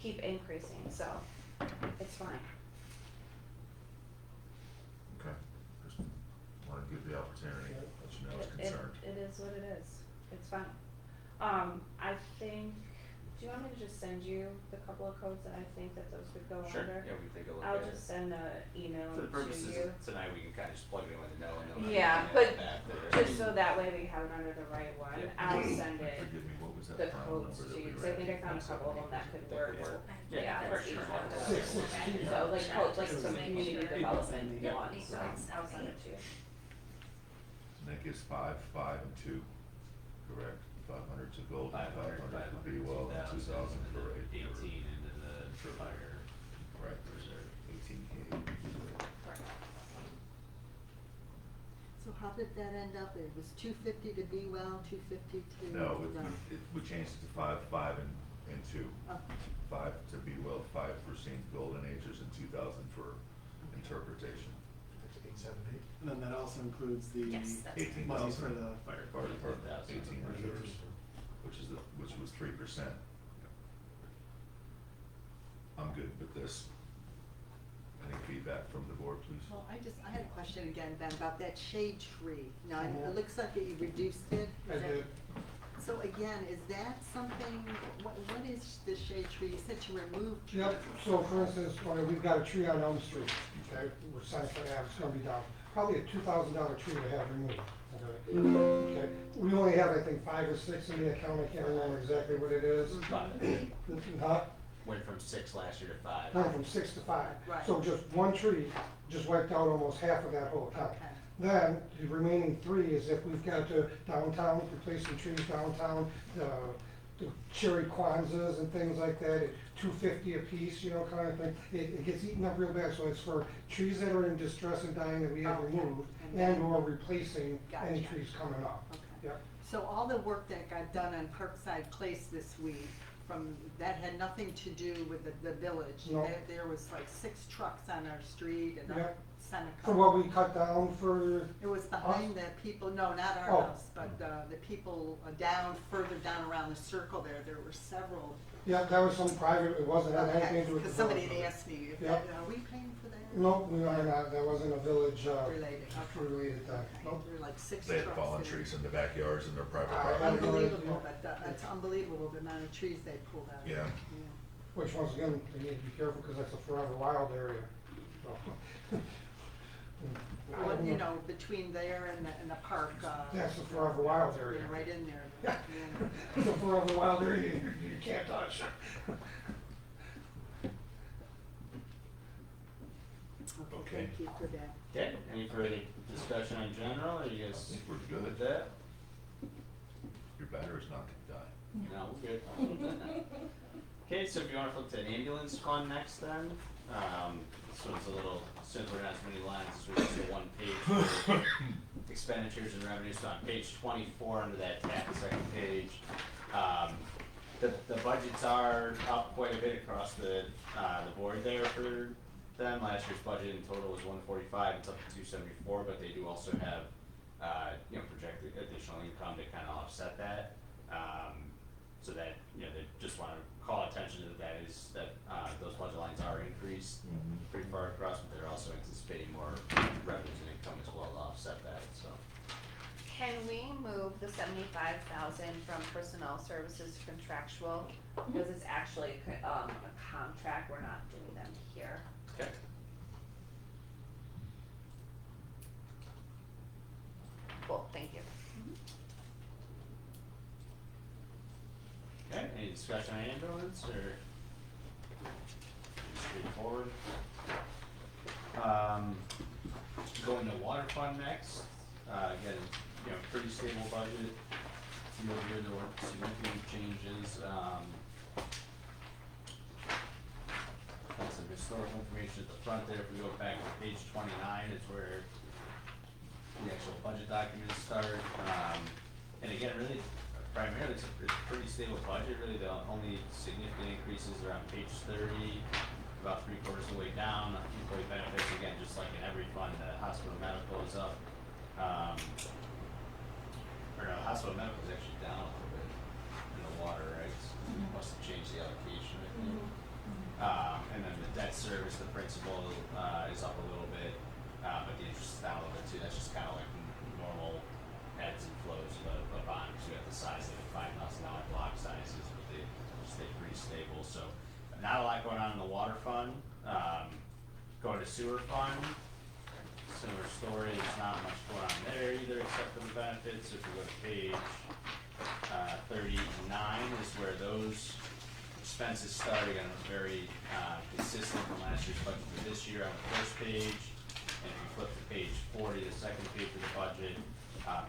[SPEAKER 5] keep increasing, so it's fine.
[SPEAKER 2] Okay, just want to give the opportunity, let you know I was concerned.
[SPEAKER 5] It is what it is, it's fine. I think, do you want me to just send you the couple of codes that I think that those would go
[SPEAKER 3] Sure,
[SPEAKER 5] under?
[SPEAKER 3] yeah, we can take a look at
[SPEAKER 5] I'll
[SPEAKER 3] it.
[SPEAKER 5] just send an email
[SPEAKER 3] For the
[SPEAKER 5] to
[SPEAKER 3] purposes
[SPEAKER 5] you.
[SPEAKER 3] of tonight, we can kind of just plug it in with a no and no.
[SPEAKER 5] Yeah, but just so that way we have it under the right one,
[SPEAKER 3] Yeah.
[SPEAKER 5] I'll send it,
[SPEAKER 2] Forgive me, what was that
[SPEAKER 5] the
[SPEAKER 2] final
[SPEAKER 5] codes
[SPEAKER 2] number that
[SPEAKER 5] to
[SPEAKER 2] we
[SPEAKER 5] you,
[SPEAKER 2] were
[SPEAKER 5] 'cause I
[SPEAKER 2] at?
[SPEAKER 5] think I found a couple of them that could work.
[SPEAKER 3] Yeah,
[SPEAKER 5] that's
[SPEAKER 3] for
[SPEAKER 5] easy
[SPEAKER 3] sure.
[SPEAKER 5] enough to
[SPEAKER 1] 616.
[SPEAKER 5] So like codes, like some community
[SPEAKER 8] Yeah.
[SPEAKER 5] development
[SPEAKER 3] Yeah.
[SPEAKER 5] ones, so I'll send it to you.
[SPEAKER 2] And that gives 5, 5, and 2, correct? 500 to gold, 500 to Be Well, 2,000 for
[SPEAKER 3] 18 into the fire
[SPEAKER 2] Right,
[SPEAKER 3] reserve.
[SPEAKER 2] 18K.
[SPEAKER 6] So how did that end up? It was 250 to Be Well, 250 to.
[SPEAKER 2] No, we changed it to 5, 5, and 2.
[SPEAKER 6] Oh,
[SPEAKER 2] 5 to Be Well, 5 for St. Golden Agers, and 2,000 for interpretation.
[SPEAKER 4] That's 878.
[SPEAKER 7] And then that also includes the
[SPEAKER 8] Yes, that's.
[SPEAKER 2] 18,000.
[SPEAKER 7] money for the
[SPEAKER 3] Fire
[SPEAKER 2] Fire
[SPEAKER 3] department,
[SPEAKER 2] department, 18 reserves, which was 3%. I'm good with this. Any feedback from the board, please?
[SPEAKER 6] Well, I had a question again, Ben, about that shade tree. Now, it looks like that you reduced it.
[SPEAKER 1] I
[SPEAKER 6] Is that-
[SPEAKER 1] did.
[SPEAKER 6] So again, is that something, what is the shade tree? You said you removed.
[SPEAKER 1] Yep, so for instance, we've got a tree on Elm Street, okay, we're Sunset Ave, it's gonna be down, probably a $2,000 tree to have removed, okay? We only have, I think, 5 or 6 in the account, I can't remember exactly what it is. Huh?
[SPEAKER 3] Went from 6 last year to 5.
[SPEAKER 1] Went from 6 to 5.
[SPEAKER 6] Right.
[SPEAKER 1] So just one tree just wiped out almost half of that whole account.
[SPEAKER 6] Okay.
[SPEAKER 1] Then, the remaining 3 is if we've got to downtown, replace some trees downtown, the cherry Kwanzas and things like that, at $250 a piece, kind of thing. It gets eaten up real bad, so it's for trees that are in distress and dying that we have
[SPEAKER 6] Okay.
[SPEAKER 1] removed,
[SPEAKER 6] And then-
[SPEAKER 1] and/or replacing any
[SPEAKER 6] Gotcha.
[SPEAKER 1] trees coming up.
[SPEAKER 6] Okay.
[SPEAKER 1] Yep.
[SPEAKER 6] So all the work that got done on Parkside Place this week, that had nothing to do with the village.
[SPEAKER 1] No.
[SPEAKER 6] There was like 6 trucks on our street and
[SPEAKER 1] Yeah.
[SPEAKER 6] up Seneca.
[SPEAKER 1] For what we cut down for,
[SPEAKER 6] It was behind the people, no, not our
[SPEAKER 1] Oh.
[SPEAKER 6] house, but the people further down around the circle there were several.
[SPEAKER 1] yeah, that was some private, it wasn't, had anything to do with the
[SPEAKER 6] Because somebody
[SPEAKER 1] village.
[SPEAKER 6] had asked me,
[SPEAKER 1] Yeah.
[SPEAKER 6] are we paying for that?
[SPEAKER 1] No, we are not, that wasn't a village,
[SPEAKER 6] Related.
[SPEAKER 1] related thing, nope.
[SPEAKER 6] There were like 6
[SPEAKER 2] They
[SPEAKER 6] trucks.
[SPEAKER 2] had fallen
[SPEAKER 6] there.
[SPEAKER 2] trees in the backyards and their private
[SPEAKER 1] Ah,
[SPEAKER 2] property.
[SPEAKER 6] Unbelievable, but that's unbelievable, the amount of trees they pulled out.
[SPEAKER 2] Yeah.
[SPEAKER 1] Which once again, they need to be careful because that's a forever wild area, so.
[SPEAKER 6] Well, you know, between there and the park.
[SPEAKER 1] That's a forever wild area.
[SPEAKER 6] Yeah, right in there.
[SPEAKER 1] Yeah.
[SPEAKER 6] Yeah.
[SPEAKER 1] It's a forever wild area, you can't touch.
[SPEAKER 2] Okay.
[SPEAKER 6] Thank you for that.
[SPEAKER 3] Okay, any further discussion on general, or you
[SPEAKER 2] I
[SPEAKER 3] guys
[SPEAKER 2] think we're
[SPEAKER 3] good
[SPEAKER 2] good.
[SPEAKER 3] with that?
[SPEAKER 2] Your battery's not gonna die.
[SPEAKER 3] No, we're good. Okay, so if you wanna flip to ambulance fund next then, this one's a little simpler, not as many lines, this was just a one page for expenditures and revenues, so on page 24 under that tab, the second page. The budgets are up quite a bit across the board there for them. Last year's budget in total was 145, it's up to 274, but they do also have, projected additional income to kind of offset that. So that, they just wanna call attention to that those budget lines are increased pretty far across, but they're also anticipating more revenues and income as well to offset that, so.
[SPEAKER 5] Can we move the 75,000 from personnel services to contractual? Because it's actually a contract, we're not doing them here.
[SPEAKER 3] Okay.
[SPEAKER 5] Cool, thank you.
[SPEAKER 3] Okay, any discussion on ambulance or straightforward? Going to water fund next, again, pretty stable budget. Year over year, there weren't significant changes, got some historical information at the front there. If we go back to page 29, it's where the actual budget documents start. And again, really, primarily, it's a pretty stable budget. Really, the only significant increases are on page 30, about 3/4 of the way down. Employee benefits, again, just like in every fund, hospital medical is up. Hospital medical is actually down a little bit in the water, right? So must have changed the allocation, I think. And then the debt service, the principal, is up a little bit, but the interest is down a little bit too. That's just kind of like normal ebbs and flows of a bond, because we have the size of the $5,000 block sizes, but they stay pretty stable. So not a lot going on in the water fund. Going to sewer fund, similar story. There's not much going on there either, except for the benefits. If we go to page 39 is where those expenses start. Again, it was very consistent from last year's budget to this year on the first page. And if you flip to page 40, the second page of the budget,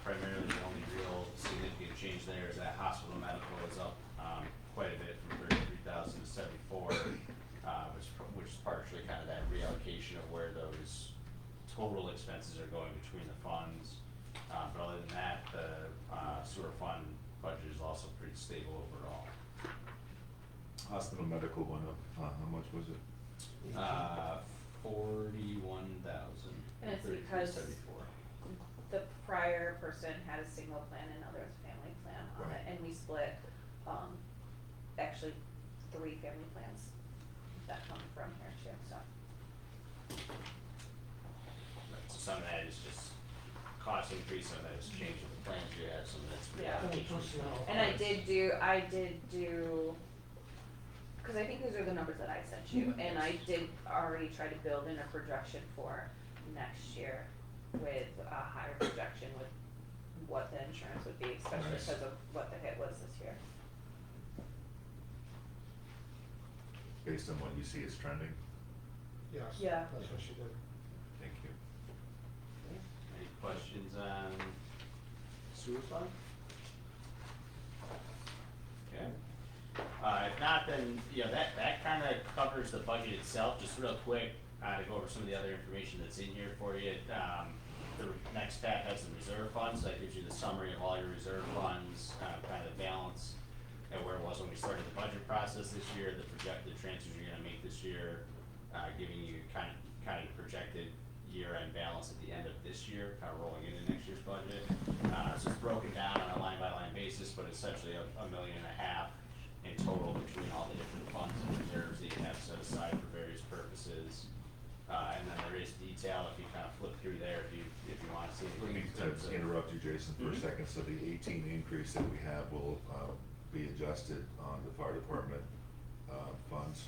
[SPEAKER 3] primarily the only real significant change there is that hospital medical is up quite a bit from 33,000 to 74, which is partially kind of that reallocation of where those total expenses are going between the funds. But other than that, the sewer fund budget is also pretty stable overall.
[SPEAKER 2] Hospital medical went up, how much was it?
[SPEAKER 3] 41,000.
[SPEAKER 5] And it's because the prior person had a single plan and now there's a family plan on it,
[SPEAKER 2] Right.
[SPEAKER 5] and we split, actually 3 family plans that come from here too, so.
[SPEAKER 3] So some of that is just cost increase, some of that is change of the plans you have, some of that's
[SPEAKER 5] Yeah.
[SPEAKER 3] reallocation.
[SPEAKER 5] And I did do, cause I think those are the numbers that I sent you, and I did already try to build in a projection for next year with a higher projection with what the insurance would be, especially
[SPEAKER 2] Nice.
[SPEAKER 5] because of what the hit was this year.
[SPEAKER 2] Based on what you see is trending,
[SPEAKER 1] Yes,
[SPEAKER 5] Yeah.
[SPEAKER 1] that's what she did.
[SPEAKER 2] thank you.
[SPEAKER 3] Any questions on sewer fund? Okay. If not, then, that kind of covers the budget itself. Just real quick, to go over some of the other information that's in here for you. The next tab has the reserve funds, so that gives you the summary of all your reserve funds, kind of the balance at where it was when we started the budget process this year, the projected transfers you're gonna make this year, giving you kind of projected year-end balance at the end of this year, kind of rolling into next year's budget. So it's broken down on a line-by-line basis, but essentially $1.5 million in total between all the different funds and reserves that you have set aside for various purposes. And then there is detail, if you kind of flip through there, if you wanna see
[SPEAKER 2] Let me
[SPEAKER 3] anything. in terms of-
[SPEAKER 2] interrupt you, Jason, for a second. So the 18 increase that we have will be adjusted on the fire department funds?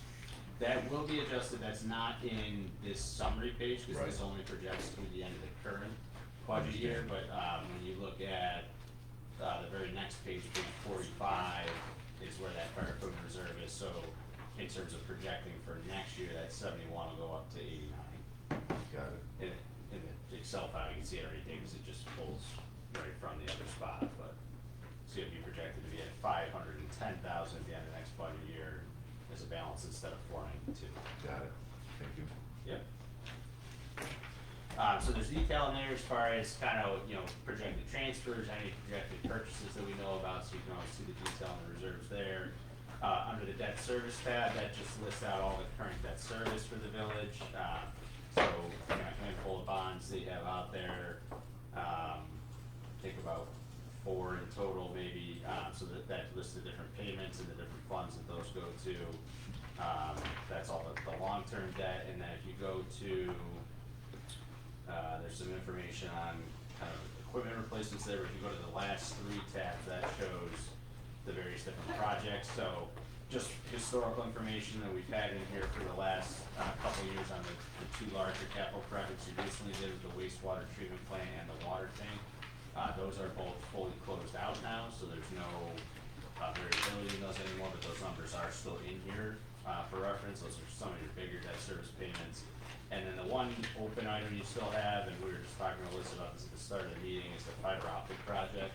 [SPEAKER 3] That will be adjusted, that's not in this summary page, because this
[SPEAKER 2] Right.
[SPEAKER 3] only projects through the end of the current budget year, but, when you look at, the very next page, page 45, is where that fire equipment reserve is, so in terms of projecting for next year, that 71 will go up to 89.
[SPEAKER 2] Got it.
[SPEAKER 3] In the Excel file, you can see it everything, because it just pulls right from the other spot, but, so if you projected to be at 510,000 at the end of next budget year, as a balance instead of 492.
[SPEAKER 2] Got it. Thank you.
[SPEAKER 3] Yep. So there's detail in there as far as kind of, projected transfers, any projected purchases that we know about, so you can always see the detail in the reserves there. Under the debt service tab, that just lists out all the current debt service for the village. So, a handful of bonds that you have out there, think about 4 in total maybe, so that lists the different payments and the different funds that those go to. That's all the long-term debt, and then if you go to, there's some information on kind of equipment replacements there, but if you go to the last 3 tabs, that shows the various different projects, so just historical information that we've had in here for the last couple of years on the 2 larger capital projects we recently did with the wastewater treatment plant and the water tank. Those are both fully closed out now, so there's no variability in those anymore, but those numbers are still in here for reference. Those are some of your bigger debt service payments. And then the one open item you still have, and we were just talking to Alyssa about this at the start of the meeting, is the fiber optic project.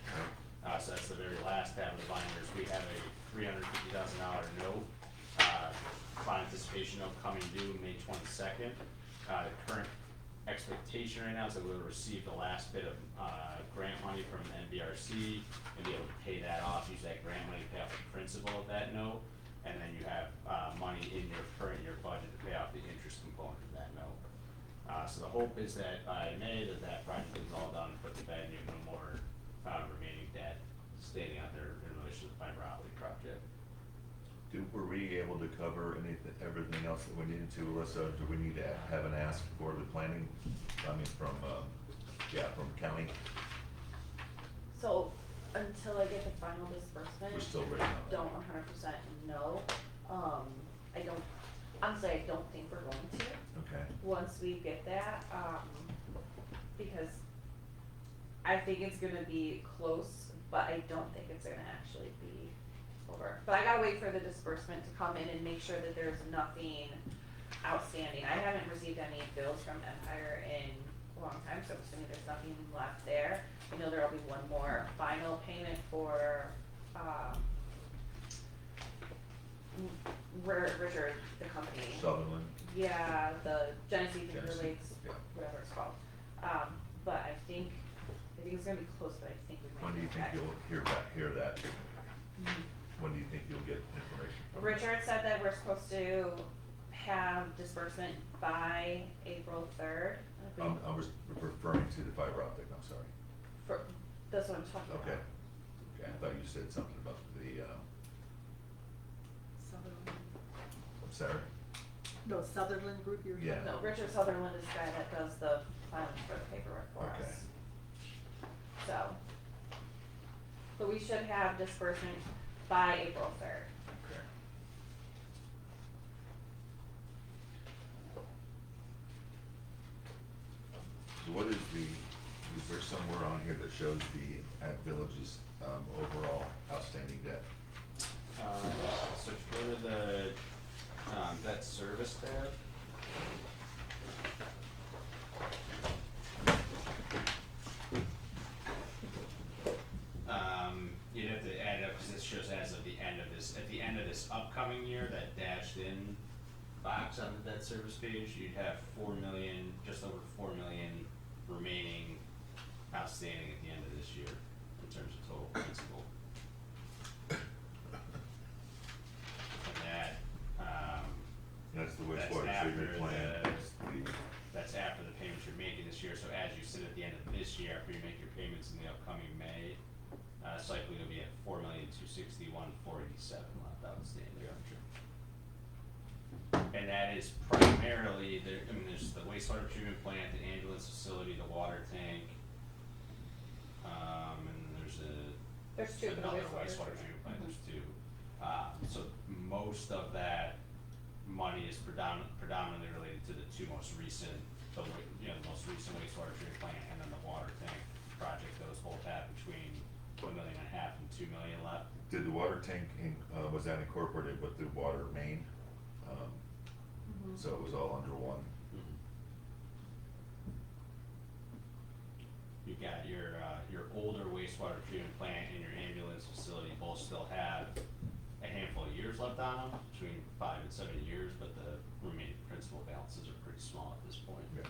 [SPEAKER 3] So that's the very last tab of the binders. We have a $350,000 note, bond anticipation note coming due May 22nd. The current expectation right now is that we'll receive the last bit of grant money from the NBRC and be able to pay that off, use that grant money to pay off the principal of that note, and then you have money in your current year budget to pay off the interest component of that note. So the hope is that by May that project is all done and put to bed, and you have no more remaining debt standing out there in relation to the fiber optic project.
[SPEAKER 2] Were we able to cover everything else that we needed to, Alyssa? Do we need to have an ask for the planning, from county?
[SPEAKER 5] So, until I get the final disbursement.
[SPEAKER 2] We're still waiting on that.
[SPEAKER 5] Don't 100% know. Honestly, I don't think we're going to,
[SPEAKER 2] Okay.
[SPEAKER 5] once we get that, because I think it's gonna be close, but I don't think it's gonna actually be over. But I gotta wait for the disbursement to come in and make sure that there's nothing outstanding. I haven't received any bills from Empire in a long time, so I'm assuming there's nothing left there. I know there'll be one more final payment for, Richard, the company.
[SPEAKER 2] Sutherland?
[SPEAKER 5] Yeah, the Genesee Finger
[SPEAKER 2] Genesee,
[SPEAKER 5] Lakes,
[SPEAKER 2] yeah.
[SPEAKER 5] whatever it's called. But I think it's gonna be close, but I think we might.
[SPEAKER 2] When do you
[SPEAKER 5] get
[SPEAKER 2] think
[SPEAKER 5] that.
[SPEAKER 2] you'll hear that? When do you think you'll get information? from them?
[SPEAKER 5] Richard said that we're supposed to have disbursement by April 3rd.
[SPEAKER 2] I was referring to the fiber optic, I'm sorry.
[SPEAKER 5] That's what I'm talking about.
[SPEAKER 2] Okay. Okay, I thought you said something about the,
[SPEAKER 6] Sutherland.
[SPEAKER 2] Sarah?
[SPEAKER 6] No, Sutherland Group you're talking
[SPEAKER 2] Yeah.
[SPEAKER 5] No, Richard Sutherland is the guy that does the filing for the paperwork for
[SPEAKER 2] Okay.
[SPEAKER 5] us. So, but we should have disbursement by April 3rd.
[SPEAKER 2] Okay. So what is there somewhere on here that shows the village's overall outstanding debt?
[SPEAKER 3] So if you go to the debt service tab. You'd have to add it up, because this shows as of the end of this, at the end of this upcoming year, that dashed in box on the debt service page, you'd have 4 million, just over 4 million remaining outstanding at the end of this year in terms of total principal. after the payments you're making this year, so as you sit at the end of this year, after you make your payments in the upcoming May, cycle, you'll be at 4,261,487 left outstanding. And that is primarily, there's the wastewater treatment plant, the ambulance facility, the water tank, and
[SPEAKER 5] There's two for the
[SPEAKER 3] another
[SPEAKER 5] wastewater
[SPEAKER 3] wastewater treatment plant, there's two. So most of that money is predominantly related to the two most recent, the most recent wastewater treatment plant and then the water tank project. Those both have between $1.5 million and $2 million left.
[SPEAKER 2] Did the water tank, was that incorporated with the water main? So it was all under one?
[SPEAKER 3] You've got your older wastewater treatment plant and your ambulance facility both still have a handful of years left on them, between 5 and 7 years, but the remaining principal balances are pretty small at this point.
[SPEAKER 2] Yeah.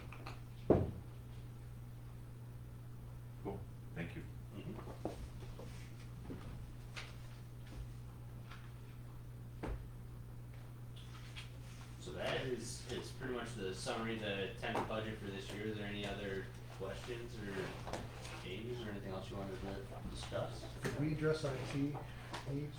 [SPEAKER 2] Cool, thank you.
[SPEAKER 3] So that is, it's pretty much the summary of the tenant budget for this year. Is there any other questions or changes or anything else you wanted to discuss?
[SPEAKER 4] Did we address IT needs?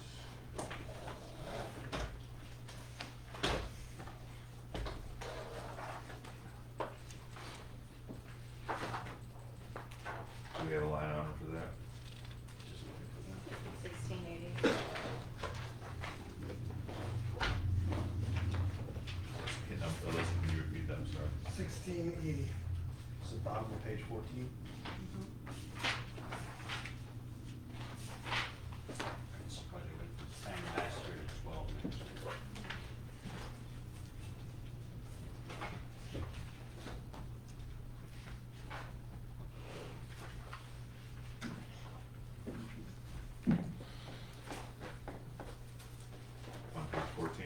[SPEAKER 2] Do we have a line item for that?
[SPEAKER 3] Just looking for that.
[SPEAKER 5] 1680.
[SPEAKER 2] Alyssa, can you repeat that, I'm sorry?
[SPEAKER 1] 1680.
[SPEAKER 4] It's the bottom of page 14.
[SPEAKER 3] It's budget went from 10 last year to 12 next year.
[SPEAKER 2] On page 14?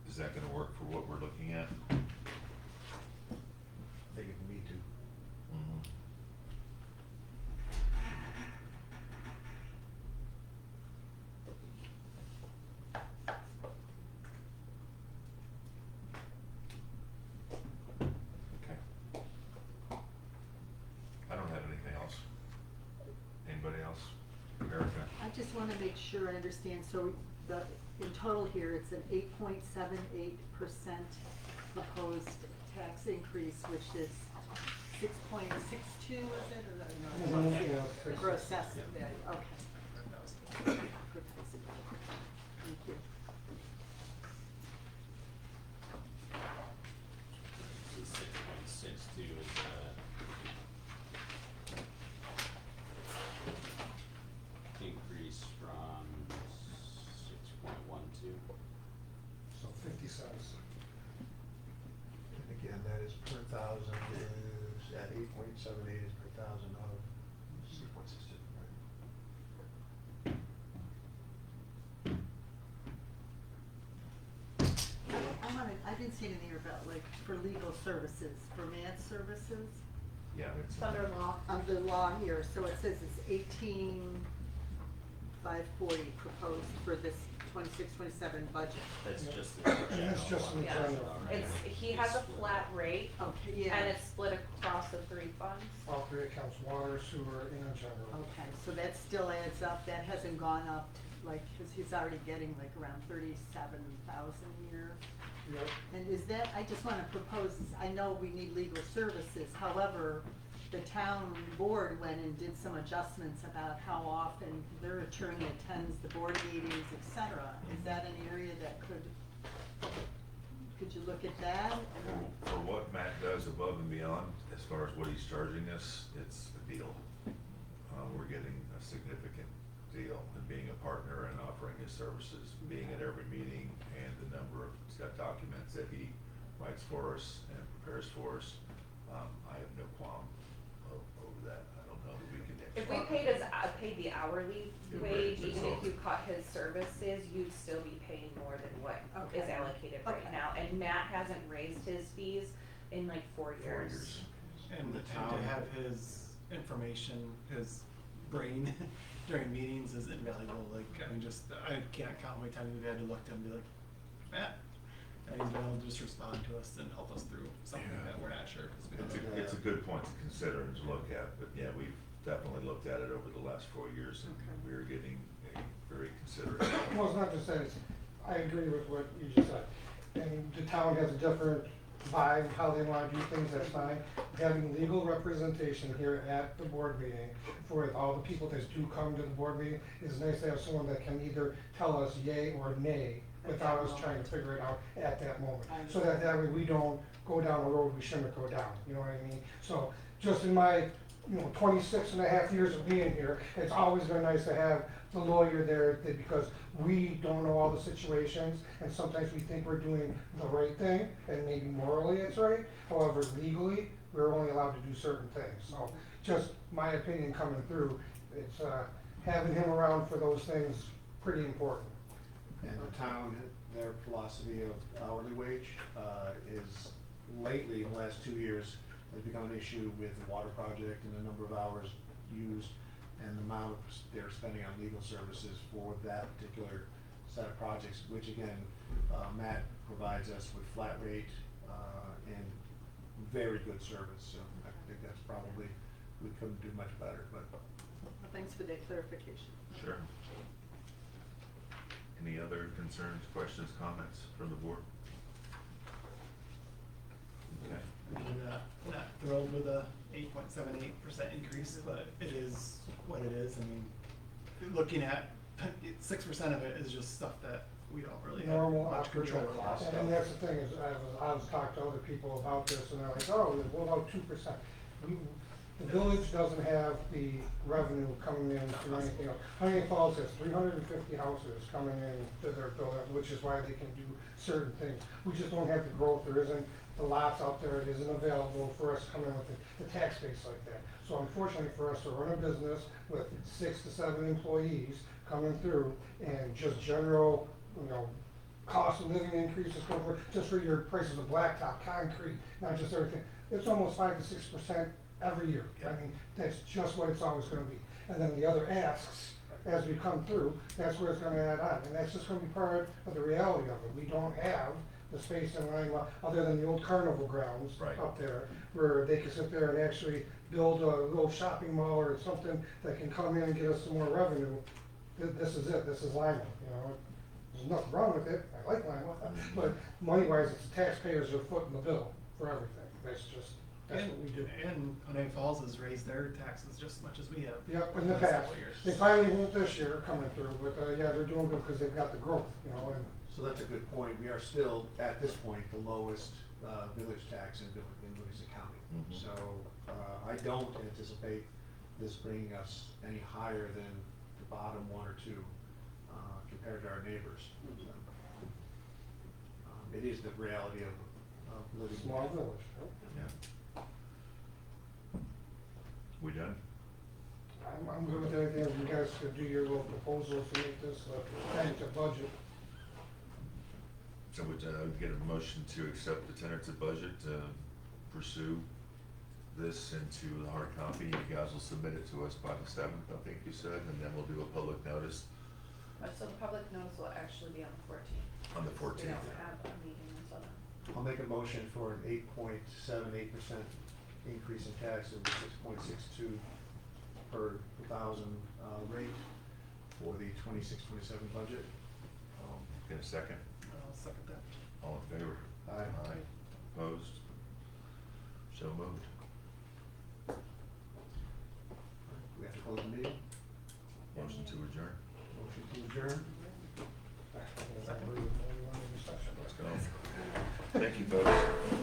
[SPEAKER 2] Is that gonna work for what we're looking at?
[SPEAKER 4] I think if we need to.
[SPEAKER 2] Okay. I don't have anything else. Anybody else? Erica?
[SPEAKER 6] I just wanna make sure I understand, so in total here, it's an 8.78% proposed tax increase, which is 6.62, is it, or no?
[SPEAKER 1] Yeah,
[SPEAKER 6] The gross assessment value, okay. Thank you.
[SPEAKER 3] So 6.62 is increase from 6.12.
[SPEAKER 1] So 50 cents.
[SPEAKER 4] And again, that is per thousand is at 8.78 is per thousand of 6.62,
[SPEAKER 6] I didn't see anything here about like for legal services, for MAD services.
[SPEAKER 2] Yeah, it's.
[SPEAKER 5] It's under law.
[SPEAKER 6] Under law here, so it says it's 18,540 proposed for this 26-27 budget.
[SPEAKER 3] That's just the
[SPEAKER 1] And
[SPEAKER 3] general
[SPEAKER 1] that's just
[SPEAKER 3] one.
[SPEAKER 1] in
[SPEAKER 5] Yeah,
[SPEAKER 1] general.
[SPEAKER 5] it's, he has a flat rate,
[SPEAKER 6] Okay, yeah.
[SPEAKER 5] and it's split across the 3 funds.
[SPEAKER 1] All three accounts, water, sewer, and general.
[SPEAKER 6] Okay, so that still adds up, that hasn't gone up, like, cause he's already getting like around 37,000 a year.
[SPEAKER 1] Yep.
[SPEAKER 6] And is that, I just wanna propose, I know we need legal services, however, the town board went and did some adjustments about how often their attorney attends the board meetings, et cetera. Is that an area that could you look at that?
[SPEAKER 2] For what Matt does above and beyond, as far as what he's charging us, it's a deal. We're getting a significant deal, and being a partner and offering his services, being at every meeting, and the number of documents that he writes for us and prepares for us, I have no qualm over that. I don't know that we can.
[SPEAKER 5] If we paid the hourly
[SPEAKER 2] Yeah,
[SPEAKER 5] wage,
[SPEAKER 2] right,
[SPEAKER 5] even
[SPEAKER 2] that's
[SPEAKER 5] if you cut his services, you'd still be paying more than what is
[SPEAKER 6] Okay.
[SPEAKER 5] allocated right
[SPEAKER 6] Okay.
[SPEAKER 5] now. And Matt hasn't raised his fees in like 4 years.
[SPEAKER 2] 4 years.
[SPEAKER 7] And
[SPEAKER 3] The
[SPEAKER 7] to
[SPEAKER 3] town-
[SPEAKER 7] have his information, his brain during meetings is invaluable. Like, I mean, just, I can't count how many times we've had to look to him and be like, Matt. And he's been able to just respond to us and help us through something
[SPEAKER 2] Yeah.
[SPEAKER 7] that we're not sure. 'Cause we don't
[SPEAKER 2] It's
[SPEAKER 7] know.
[SPEAKER 2] a, it's a good point to consider and to look at, but yeah, we've definitely looked at it over the last 4 years, and we're getting very considerate.
[SPEAKER 1] Well, it's not just that, it's, I agree with what you just said. And the town has a different vibe, how they wanna do things, that's fine. Having legal representation here at the board meeting for all the people that do come to the board meeting, is nice to have someone that can either tell us yay or nay without us trying to figure it out at that moment. So that way we don't go down a road we shouldn't go down, you know what I mean? So, just in my, 26 and a half years of being here, it's always been nice to have the lawyer there, because we don't know all the situations, and sometimes we think we're doing the right thing, and maybe morally it's right, however, legally, we're only allowed to do certain things, so, just my opinion coming through, it's, having him around for those things, pretty important.
[SPEAKER 4] And the town, their philosophy of hourly wage, is lately, in the last 2 years, has become an issue with the water project and the number of hours used and the amount they're spending on legal services for that particular set of projects, which again, Matt provides us with flat rate, and very good service, so I think that's probably, we couldn't do much better, but.
[SPEAKER 6] Thanks for that clarification.
[SPEAKER 2] Sure. Any other concerns, questions, comments from the board? Okay.
[SPEAKER 7] Not thrilled with a 8.78% increase, but it is what it is. I mean, looking at 6% of it is just stuff that we don't really have
[SPEAKER 1] Normal
[SPEAKER 7] much
[SPEAKER 1] operating
[SPEAKER 7] control over.
[SPEAKER 1] costs. And that's the thing, is I was talking to other people about this, and they're like, oh, what about 2%? The village doesn't have the revenue coming in through anything else. Huntington Falls has 350 houses coming in to their building, which is why they can do certain things. We just don't have the growth, there isn't the lots out there, it isn't available for us to come in with the tax base like that. So unfortunately for us to run a business with 6 to 7 employees coming through, and just general, cost of living increases, just for your prices of blacktop, concrete, not just everything, it's almost 5 to 6% every year. I mean, that's just what it's always gonna be. And then the other asks, as we come through, that's where it's gonna add on, and that's just gonna be part of the reality of it. We don't have the space in Lima, other than the old carnival grounds
[SPEAKER 2] Right.
[SPEAKER 1] up there, where they can sit there and actually build a little shopping mall or something that can come in and get us some more revenue. This is it, this is Lima, There's nothing wrong with it, I like Lima, but money-wise, it's the taxpayers who are footing the bill for everything. That's what we do.
[SPEAKER 7] And Huntington Falls has raised their taxes just as much as we have.
[SPEAKER 1] Yep, in the
[SPEAKER 7] last
[SPEAKER 1] past.
[SPEAKER 7] several years.
[SPEAKER 1] They finally won't this year coming through, but, yeah, they're doing good because they've got the growth, and
[SPEAKER 4] So that's a good point. We are still, at this point, the lowest village tax in Livingston County.
[SPEAKER 2] Mhm.
[SPEAKER 4] So I don't anticipate this bringing us any higher than the bottom 1 or 2 compared to our neighbors. So, it is the reality of living.
[SPEAKER 1] small village.
[SPEAKER 2] Yeah. We done?
[SPEAKER 1] I'm good with anything, if you guys could do your little proposals to make this, tentative budget.
[SPEAKER 2] So would get a motion to accept the tentative budget, pursue this into the hard copy. You guys will submit it to us by the 7th, I think you said, and then we'll do a public notice
[SPEAKER 5] So the public notice will actually be on the 14th.
[SPEAKER 2] on the
[SPEAKER 5] We
[SPEAKER 2] 14th.
[SPEAKER 5] don't have a meeting until then.
[SPEAKER 4] I'll make a motion for an 8.78% increase in tax of 6.62 per 1,000 rate for the 26-27 budget.
[SPEAKER 2] Get a second?
[SPEAKER 7] I'll second that.
[SPEAKER 2] All in favor?
[SPEAKER 4] Aye.
[SPEAKER 2] Opposed? So moved.
[SPEAKER 4] We have to close the meeting.
[SPEAKER 2] Motion to adjourn.
[SPEAKER 4] Motion to adjourn.
[SPEAKER 2] Let's go. Thank you, folks.